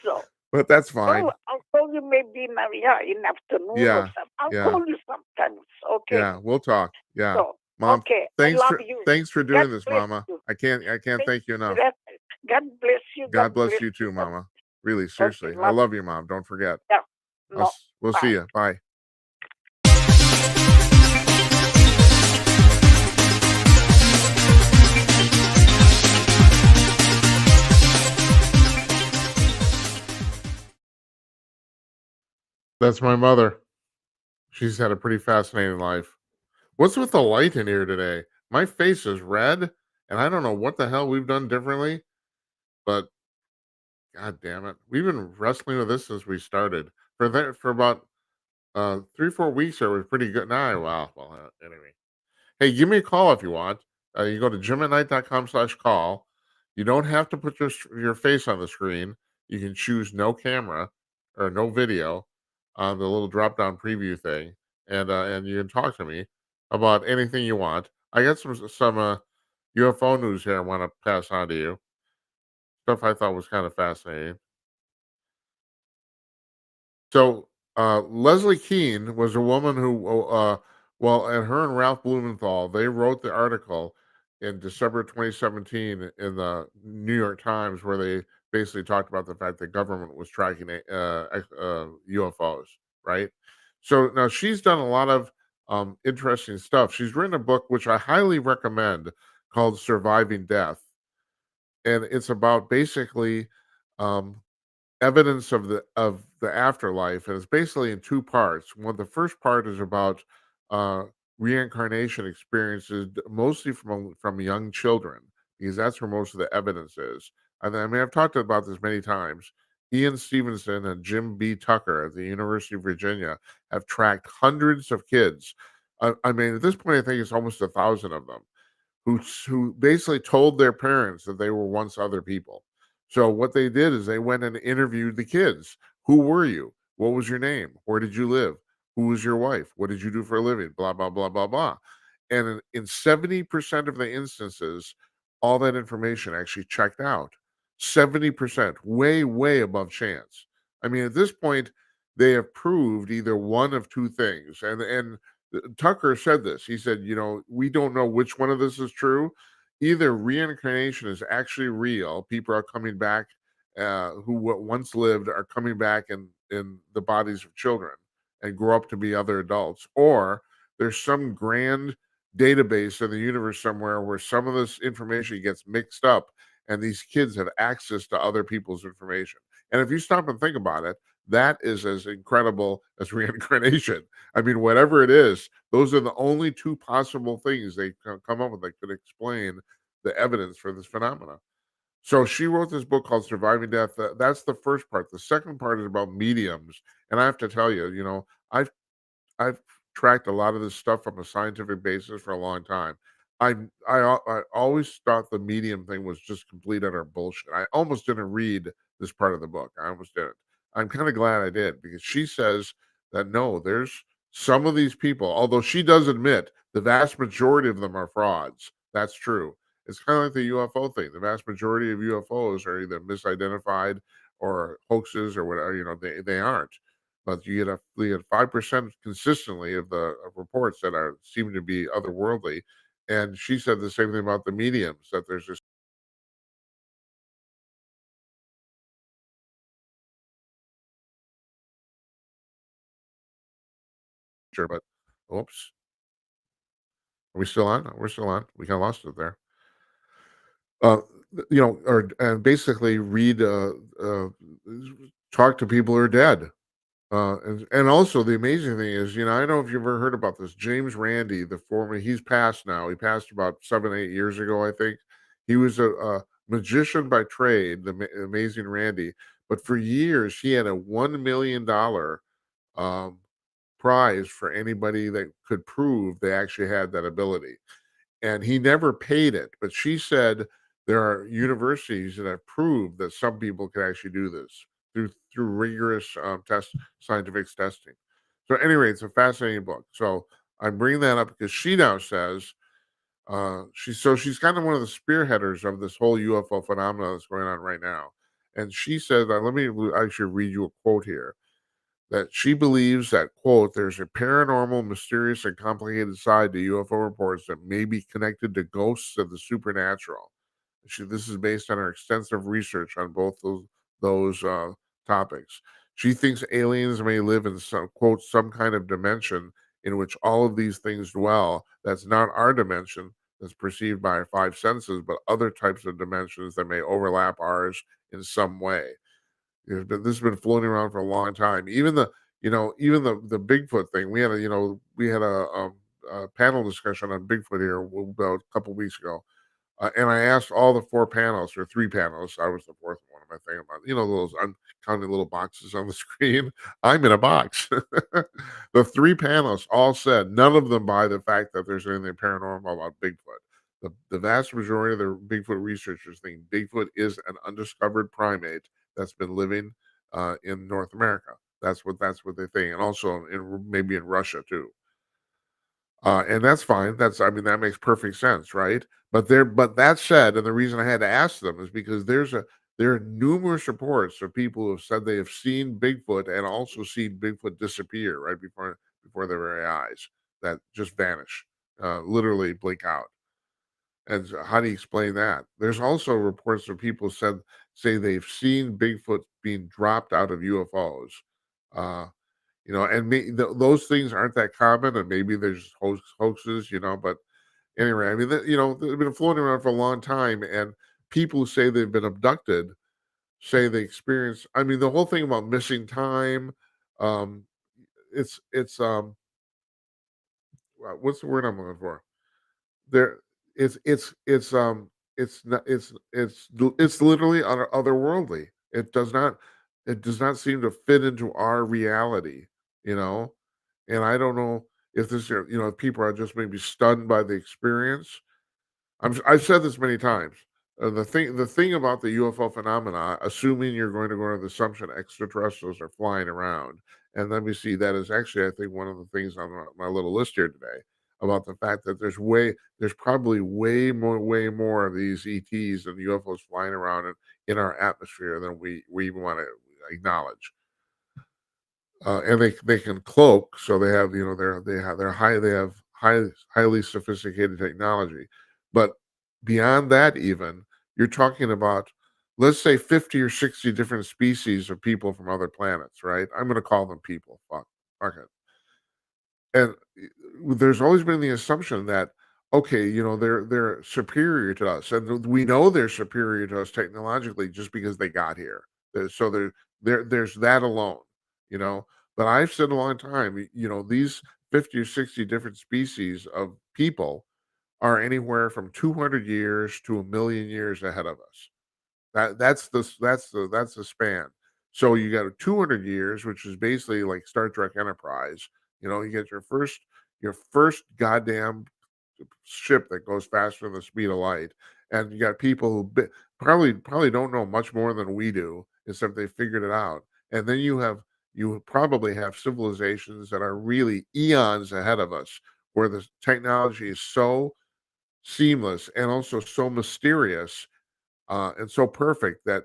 So, but that's fine. well, I'll call you maybe in afternoon or Yeah. something. I'll Yeah. call you sometimes. Okay. Yeah, we'll talk. Yeah. So, Mom, okay. thanks I for love you. thanks for doing God this, bless Mama. you. I can't thank you enough. God bless you. God bless you too, Mama. Really, seriously. I love love you, Mom. Don't forget. Yeah. No. We'll Bye. see you. Bye. That's my mother. She's had a pretty fascinating life. What's with the light in here today? My face is red, and I don't know what the hell we've done differently, but god damn it. We've been wrestling with this since we started. For about 3-4 weeks there was pretty good. Nah, anyway. Hey, give me a call if you want. You go to jimatnight.com/call. You don't have to put your face on the screen. You can choose no camera or no video on the little drop down preview thing, and you can talk to me about anything you want. I got some UFO news here I want to pass on to you. Stuff I thought was kind of fascinating. So Leslie Kean was a woman who, and her and Ralph Blumenthal, they wrote the article in December 2017 in the New York Times where they basically talked about the fact that government was tracking UFOs, right? So now she's done a lot of interesting stuff. She's written a book which I highly recommend called Surviving Death. And it's about basically um, evidence of the afterlife, and it's basically in two parts. The first part is about uh, reincarnation experiences, mostly from young children, because that's where most of the evidence is. And I mean, I've talked about this many times. Ian Stevenson and Jim B. Tucker at the University of Virginia have tracked hundreds of kids. I mean, at this point, I think it's almost 1,000 of them who basically told their parents that they were once other people. So what they did is they went and interviewed the kids. Who were you? What was your name? Where did you live? Who was your wife? What did you do for a living? Blah, blah, blah, blah, blah. And in 70% of the instances, all that information actually checked out. 70%, way, way above chance. I mean, at this point, they have proved either one of two things. And Tucker said this. He said, we don't know which one of this is true. Either reincarnation is actually real. People are coming back who once lived are coming back in the bodies of children and grow up to be other adults. Or there's some grand database in the universe somewhere where some of this information gets mixed up and these kids have access to other people's information. And if you stop and think about it, that is as incredible as reincarnation. I mean, whatever it is, those are the only two possible things they come up with that could explain the evidence for this phenomena. So she wrote this book called Surviving Death. That's the first part. The second part is about mediums. And I have to tell you, I've tracked a lot of this stuff from a scientific basis for a long time. I always thought the medium thing was just complete utter bullshit. I almost didn't read this part of the book. I almost didn't. I'm kind of glad I did, because she says that no, there's some of these people, although she does admit the vast majority of them are frauds. That's true. It's kind of like the UFO thing. The vast majority of UFOs are either misidentified or hoaxes or whatever. They aren't. But you get 5% consistently of reports that are seem to be otherworldly. And she said the same thing about the mediums, that there's just sure, but oops. Are we still on? We're still on. We kind of lost it there. Uh, or and basically talk to people who are dead. And also the amazing thing is, I don't know if you've ever heard about this. James Randi, the former, he's passed now. He passed about 7, 8 years ago, I think. He was a magician by trade, the amazing Randy. But for years, he had a $1 million um, prize for anybody that could prove they actually had that ability, and he never paid it. But she said there are universities that have proved that some people can actually do this through rigorous scientific testing. So, anyway, it's a fascinating book. So I'm bringing that up because she now says she's kind of one of the spearheaders of this whole UFO phenomenon that's going on right now. And she said, let me actually read you a quote here, that she believes that, quote, there's a paranormal, mysterious, and complicated side to UFO reports that may be connected to ghosts of the supernatural. This is based on her extensive research on both those topics. She thinks aliens may live in some, quote, some kind of dimension in which all of these things dwell. That's not our dimension that's perceived by our five senses, but other types of dimensions that may overlap ours in some way. This has been floating around for a long time. Even the Bigfoot thing. We had a panel discussion on Bigfoot here about a couple weeks ago, and I asked all the four panelists, or three panelists. I was the fourth one. Am I thinking about? Those, I'm counting little boxes on the screen. I'm in a box. The three panelists all said none of them buy the fact that there's anything paranormal about Bigfoot. The vast majority of the Bigfoot researchers think Bigfoot is an undiscovered primate that's been living in North America. That's what they think, and also maybe in Russia too. And that's fine. That makes perfect sense, right? But that said, and the reason I had to ask them is because there are numerous reports of people who have said they have seen Bigfoot and also seen Bigfoot disappear right before their very eyes, that just vanish, literally blink out. And so how do you explain that? There's also reports of people say they've seen Bigfoot being dropped out of UFOs. Uh, those things aren't that common, and maybe there's hoaxes, but anyway, they've been floating around for a long time, and people who say they've been abducted say they experience. The whole thing about missing time, um, it's what's the word I'm looking for? There, it's not, it's literally otherworldly. It does not seem to fit into our reality, you know. And I don't know if if people are just maybe stunned by the experience. I've said this many times. The thing about the UFO phenomena, assuming you're going to go to the assumption extraterrestrials are flying around, and let me see, that is actually, I think, one of the things on my little list here today, about the fact that there's probably way more of these ETs and UFOs flying around in our atmosphere than we even want to acknowledge. And they can cloak, so they have they have highly sophisticated technology. But beyond that, even, you're talking about, let's say, 50 or 60 different species of people from other planets, right? I'm going to call them people. Fuck it. And there's always been the assumption that, okay, they're superior to us, and we know they're superior to us technologically just because they got here. So there's that alone, you know. But I've said a long time, these 50 or 60 different species of people are anywhere from 200 years to 1 million years ahead of us. That's the span. So you got 200 years, which is basically like Star Trek Enterprise. You get your first goddamn ship that goes faster than the speed of light, and you got people who probably don't know much more than we do, except they figured it out. And then you probably have civilizations that are really eons ahead of us, where the technology is so seamless and also so mysterious and so perfect that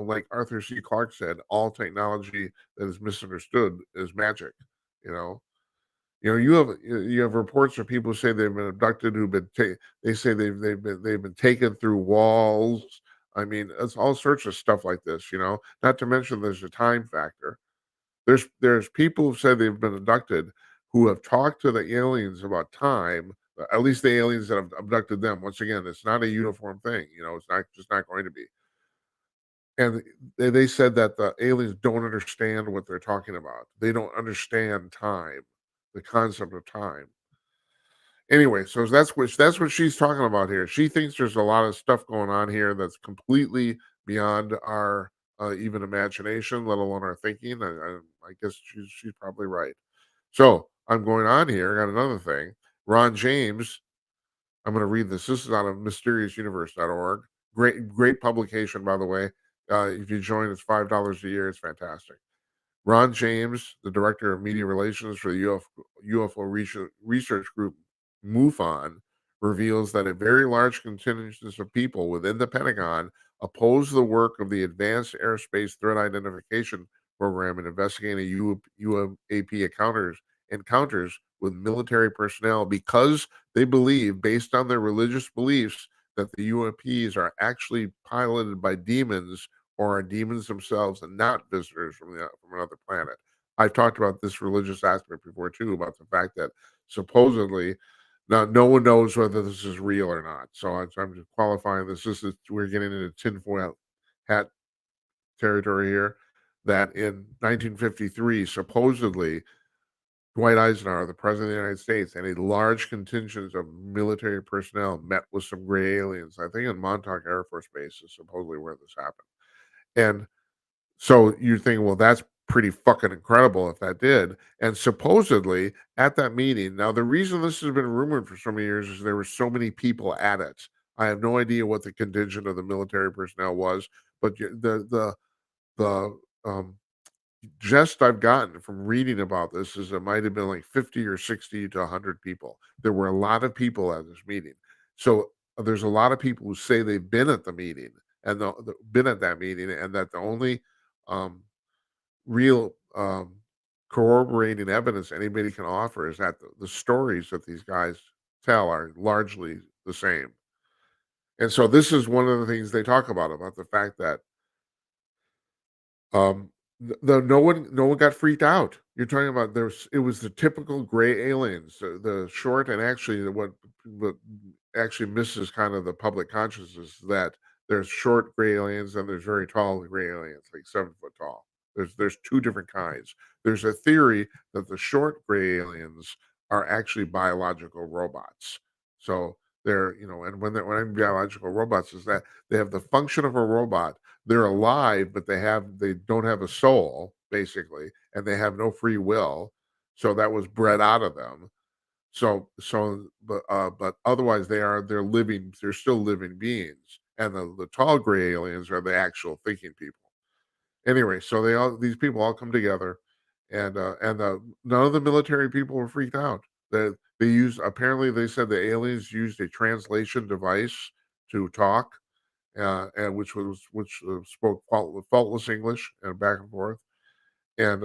like Arthur C. Clarke said, all technology that is misunderstood is magic. You know, you have reports of people who say they've been abducted, they say they've been taken through walls. I mean, it's all sorts of stuff like this. Not to mention there's a time factor. There's people who've said they've been abducted who have talked to the aliens about time. At least the aliens that have abducted them. Once again, it's not a uniform thing. It's not just not going to be. And they said that the aliens don't understand what they're talking about. They don't understand time, the concept of time. Anyway, so that's what she's talking about here. She thinks there's a lot of stuff going on here that's completely beyond our even imagination, let alone our thinking. I guess she's probably right. So I'm going on here. I got another thing. Ron James. I'm going to read this. This is out of mysteriousuniverse.org. Great publication, by the way. If you join, it's $5 a year. It's fantastic. Ron James, the director of media relations for the UFO research group MUFON, reveals that a very large contingent of people within the Pentagon oppose the work of the Advanced Aerospace Threat Identification Program in investigating UAP encounters with military personnel because they believe, based on their religious beliefs, that the UAPs are actually piloted by demons or are demons themselves and not visitors from another planet. I've talked about this religious aspect before too, about the fact that supposedly now no one knows whether this is real or not. So I'm just qualifying this. We're getting into tinfoil hat territory here. That in 1953, supposedly Dwight Eisenhower, the president of the United States, and a large contingent of military personnel met with some gray aliens. I think in Montauk Air Force Base is supposedly where this happened. And so you think, well, that's pretty fucking incredible if that did. And supposedly at that meeting, now the reason this has been rumored for so many years is there were so many people at it. I have no idea what the contingent of the military personnel was, but the gist I've gotten from reading about this is it might have been like 50 or 60 to 100 people. There were a lot of people at this meeting. So there's a lot of people who say they've been at the meeting and been at that meeting, and that the only um, real corroborating evidence anybody can offer is that the stories that these guys tell are largely the same. And so this is one of the things they talk about the fact that no one got freaked out. You're talking about it was the typical gray aliens, the short, and actually what actually misses kind of the public consciousness is that there's short gray aliens and there's very tall gray aliens, like 7 foot tall. There's two different kinds. There's a theory that the short gray aliens are actually biological robots. So and when I'm biological robots, is that they have the function of a robot. They're alive, but they don't have a soul, basically, and they have no free will. So that was bred out of them. But otherwise they're still living beings. And the tall gray aliens are the actual thinking people. Anyway, so these people all come together, and none of the military people were freaked out. Apparently they said the aliens used a translation device to talk, and which spoke faultless English and back and forth. And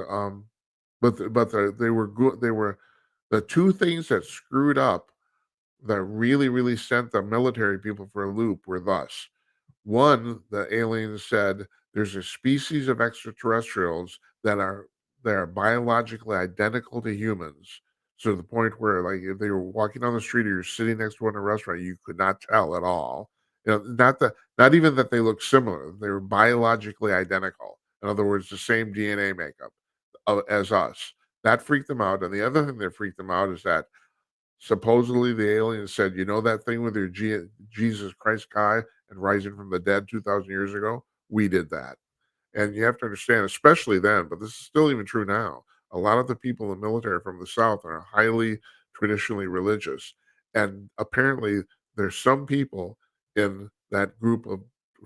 they were good. They were the two things that screwed up, that really sent the military people for a loop, were thus: one, the aliens said there's a species of extraterrestrials that are biologically identical to humans, to the point where, like, if they were walking down the street or you're sitting next to one in a restaurant, you could not tell at all. Not even that they looked similar; they were biologically identical. In other words, the same DNA makeup as us. That freaked them out. And the other thing that freaked them out is that supposedly the aliens said, that thing with your Jesus Christ Kai and rising from the dead 2,000 years ago? We did that. And you have to understand, especially then, but this is still even true now, a lot of the people in the military from the South are highly traditionally religious. And apparently there's some people in that group of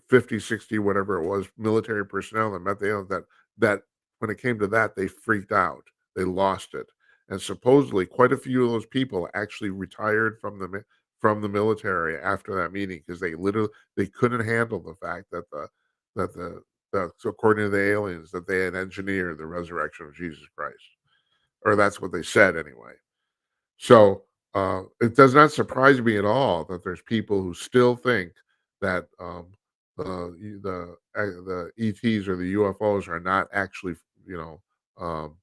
50, 60, whatever it was, military personnel that met the aliens that when it came to that, they freaked out. They lost it. And supposedly quite a few of those people actually retired from the military after that meeting because they couldn't handle the fact that so according to the aliens that they had engineered the resurrection of Jesus Christ. Or that's what they said anyway. So it does not surprise me at all that there's people who still think that the ETs or the UFOs are not actually, you know, um,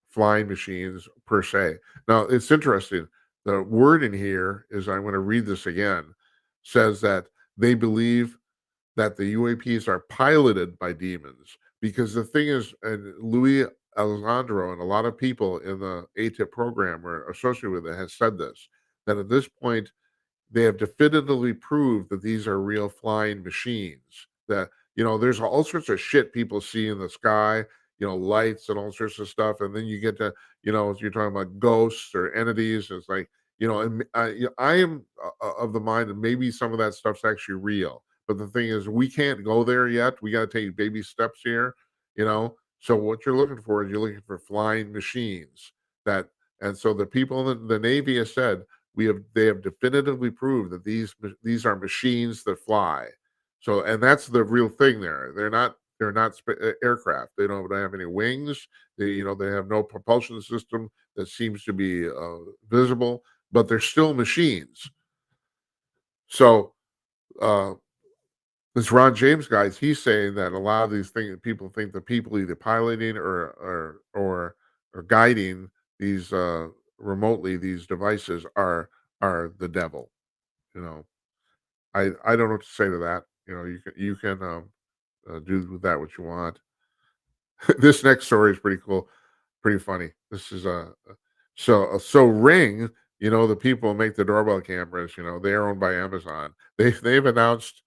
flying machines per se. Now it's interesting. The word in here is I'm going to read this again. Says that they believe that the UAPs are piloted by demons because the thing is, and Louis Alessandro and a lot of people in the ATIP program or associated with it has said this, that at this point they have definitively proved that these are real flying machines. That, there's all sorts of shit people see in the sky, lights and all sorts of stuff, and then you get to, you're talking about ghosts or entities. It's like, and I am of the mind that maybe some of that stuff's actually real. But the thing is, we can't go there yet. We got to take baby steps here, you know. So what you're looking for is you're looking for flying machines that, and so the people in the Navy has said they have definitively proved that these are machines that fly. So, and that's the real thing there. They're not aircraft. They don't have any wings. They have no propulsion system that seems to be visible, but they're still machines. So, uh, this Ron James guy, he's saying that a lot of these things, people think the people either piloting or guiding these remotely these devices are the devil. You know, I don't know what to say to that. You can do with that what you want. This next story is pretty cool, pretty funny. This is so Ring. The people who make the doorbell cameras. They are owned by Amazon. They've announced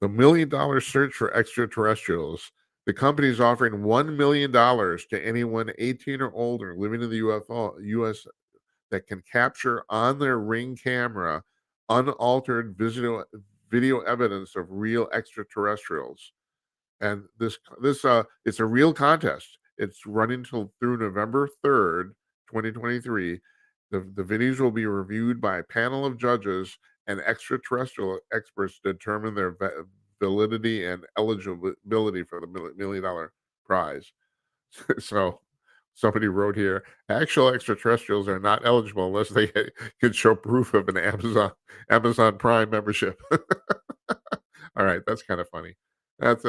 the $1 million search for extraterrestrials. The company is offering $1 million to anyone 18 or older living in the U.S. that can capture on their Ring camera unaltered video evidence of real extraterrestrials. And this it's a real contest. It's running till through November 3rd, 2023. The videos will be reviewed by a panel of judges and extraterrestrial experts to determine their validity and eligibility for the $1 million prize. So somebody wrote here, actual extraterrestrials are not eligible unless they can show proof of an Amazon Prime membership. All right, that's kind of funny. That's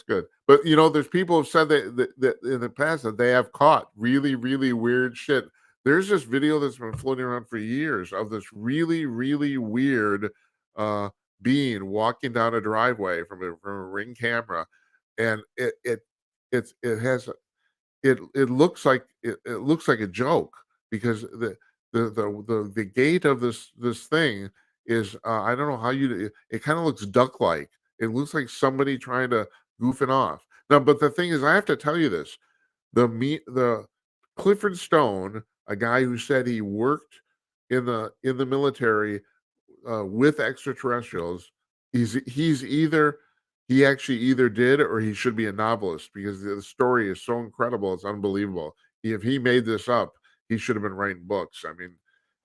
good. But there's people who've said that in the past that they have caught really, really weird shit. There's this video that's been floating around for years of this really, really weird uh being walking down a driveway from a Ring camera, and it looks like a joke because the gait of this thing is I don't know how it kind of looks duck like. It looks like somebody trying to goof it off. Now, but the thing is, I have to tell you this: the Clifford Stone, a guy who said he worked in the military with extraterrestrials, he actually either did or he should be a novelist because the story is so incredible, it's unbelievable. If he made this up, he should have been writing books. I mean,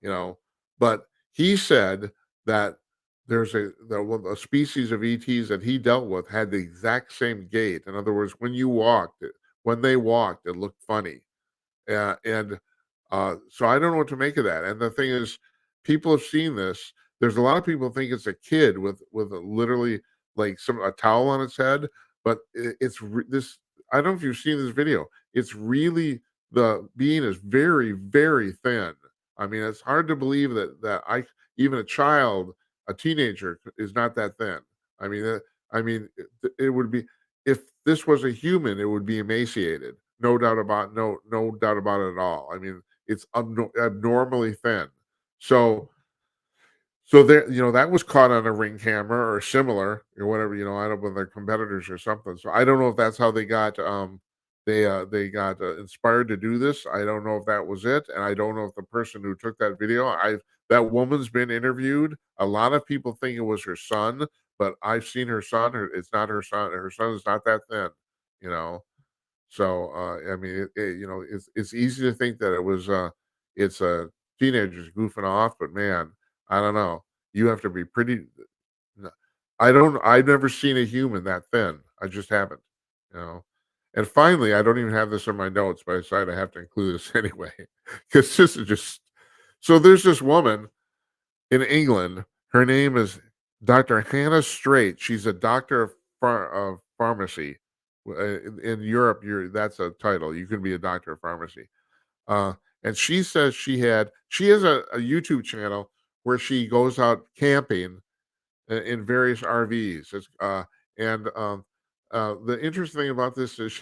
you know, but he said that a species of ETs that he dealt with had the exact same gait. In other words, when they walked, it looked funny. And so I don't know what to make of that. And the thing is, people have seen this. There's a lot of people think it's a kid with literally like a towel on its head, but this. I don't know if you've seen this video. It's really the being is very very thin. I mean, it's hard to believe that even a child, a teenager, is not that thin. I mean, it would be if this was a human, it would be emaciated. No doubt about it at all. I mean, it's abnormally thin. So there, that was caught on a Ring camera or similar or whatever. I don't know, with their competitors or something. So I don't know if that's how they got inspired to do this. I don't know if that was it, and I don't know if the person who took that video, that woman's been interviewed. A lot of people think it was her son, but I've seen her son. It's not her son. Her son is not that thin, you know. So I mean, you know, it's easy to think that it's teenagers goofing off, but man, I don't know. You have to be pretty. No, I don't. I've never seen a human that thin. I just haven't. You know. And finally, I don't even have this in my notes, but I decided I have to include this anyway because this is just. So there's this woman in England. Her name is Dr. Hannah Straight. She's a doctor of pharmacy. In Europe, that's a title. You can be a doctor of pharmacy. Uh, and she says she has a YouTube channel where she goes out camping in various RVs. And the interesting thing about this is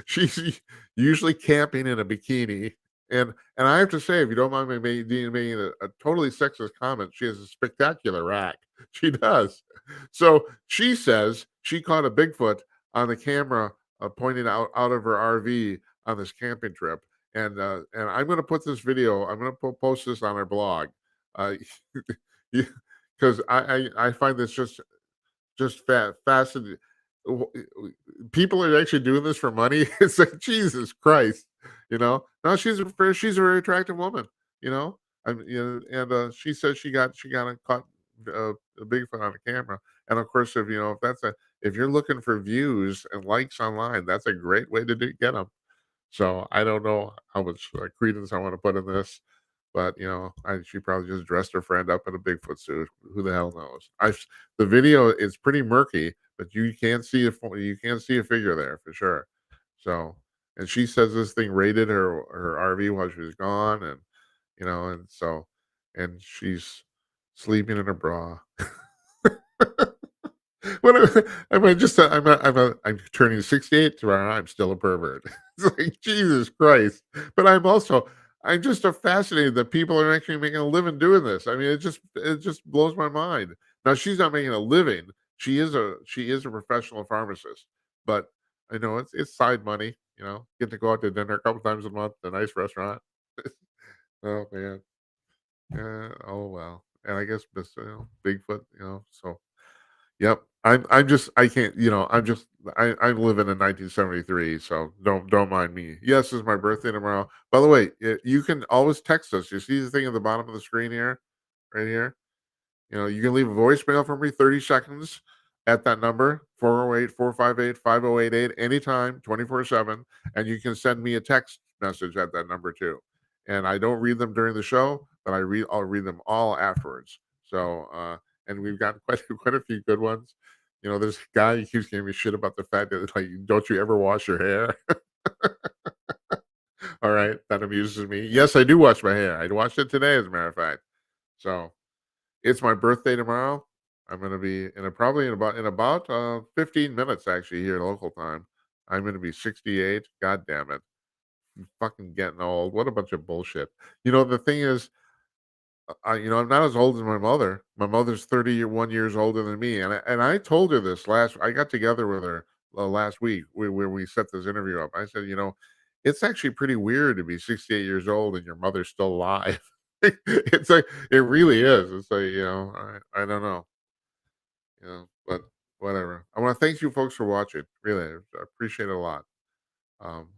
she's usually camping in a bikini. And I have to say, if you don't mind me making a totally sexist comment, she has a spectacular rack. She does. So she says she caught a Bigfoot on the camera pointing out of her RV on this camping trip. And I'm going to put this video. I'm going to post this on our blog. Uh, because I find this just fascinating. People are actually doing this for money. It's like Jesus Christ, you know. No, she's a very attractive woman, you know. And she says she got caught a Bigfoot on a camera, and of course, if you're looking for views and likes online, that's a great way to get them. So I don't know how much credence I want to put in this, but she probably just dressed her friend up in a Bigfoot suit. Who the hell knows? The video is pretty murky, but you can't see a figure there for sure. So, and she says this thing raided her RV while she was gone, and and she's sleeping in a bra. What I'm turning 68 tomorrow. I'm still a pervert. It's like Jesus Christ. But I'm just fascinated that people are actually making a living doing this. I mean, it just blows my mind. Now she's not making a living. She is a professional pharmacist, but I know it's side money. Get to go out to dinner a couple times a month at a nice restaurant. Oh man. Oh well. And I guess Bigfoot. So. Yep. I'm just I can't, I'm living in 1973, so don't mind me. Yes, it's my birthday tomorrow. By the way, you can always text us. You see the thing at the bottom of the screen here, right here? You can leave a voicemail for me, 30 seconds at that number, 408-458-5088, anytime, 24/7, and you can send me a text message at that number too. And I don't read them during the show, but I'll read them all afterwards. So, and we've got quite a few good ones. There's a guy who keeps giving me shit about the fact that, like, don't you ever wash your hair? All right, that amuses me. Yes, I do wash my hair. I washed it today, as a matter of fact. So it's my birthday tomorrow. I'm gonna be in about 15 minutes, actually, here local time. I'm gonna be 68. God damn it. I'm fucking getting old. What a bunch of bullshit. The thing is, I'm not as old as my mother. My mother's 31 years older than me, and I told her this I got together with her last week where we set this interview up. I said, it's actually pretty weird to be 68 years old and your mother's still alive. It's like it really is. It's like I don't know, but whatever. I want to thank you folks for watching. Really, I appreciate it a lot. Um,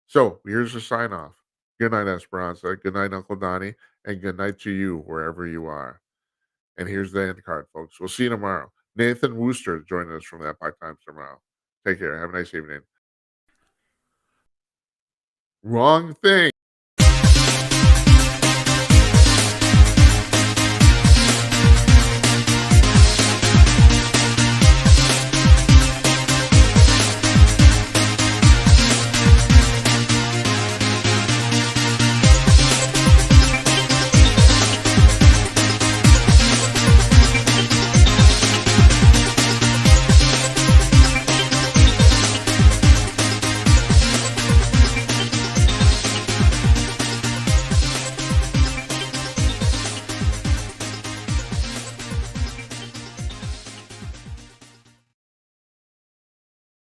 so here's the sign off. Good night, Esperanza. Good night, Uncle Donnie. And good night to you, wherever you are. And here's the end card, folks. We'll see you tomorrow. Nathan Wooster joining us from that Epoch Times tomorrow. Take care. Have a nice evening. Wrong thing.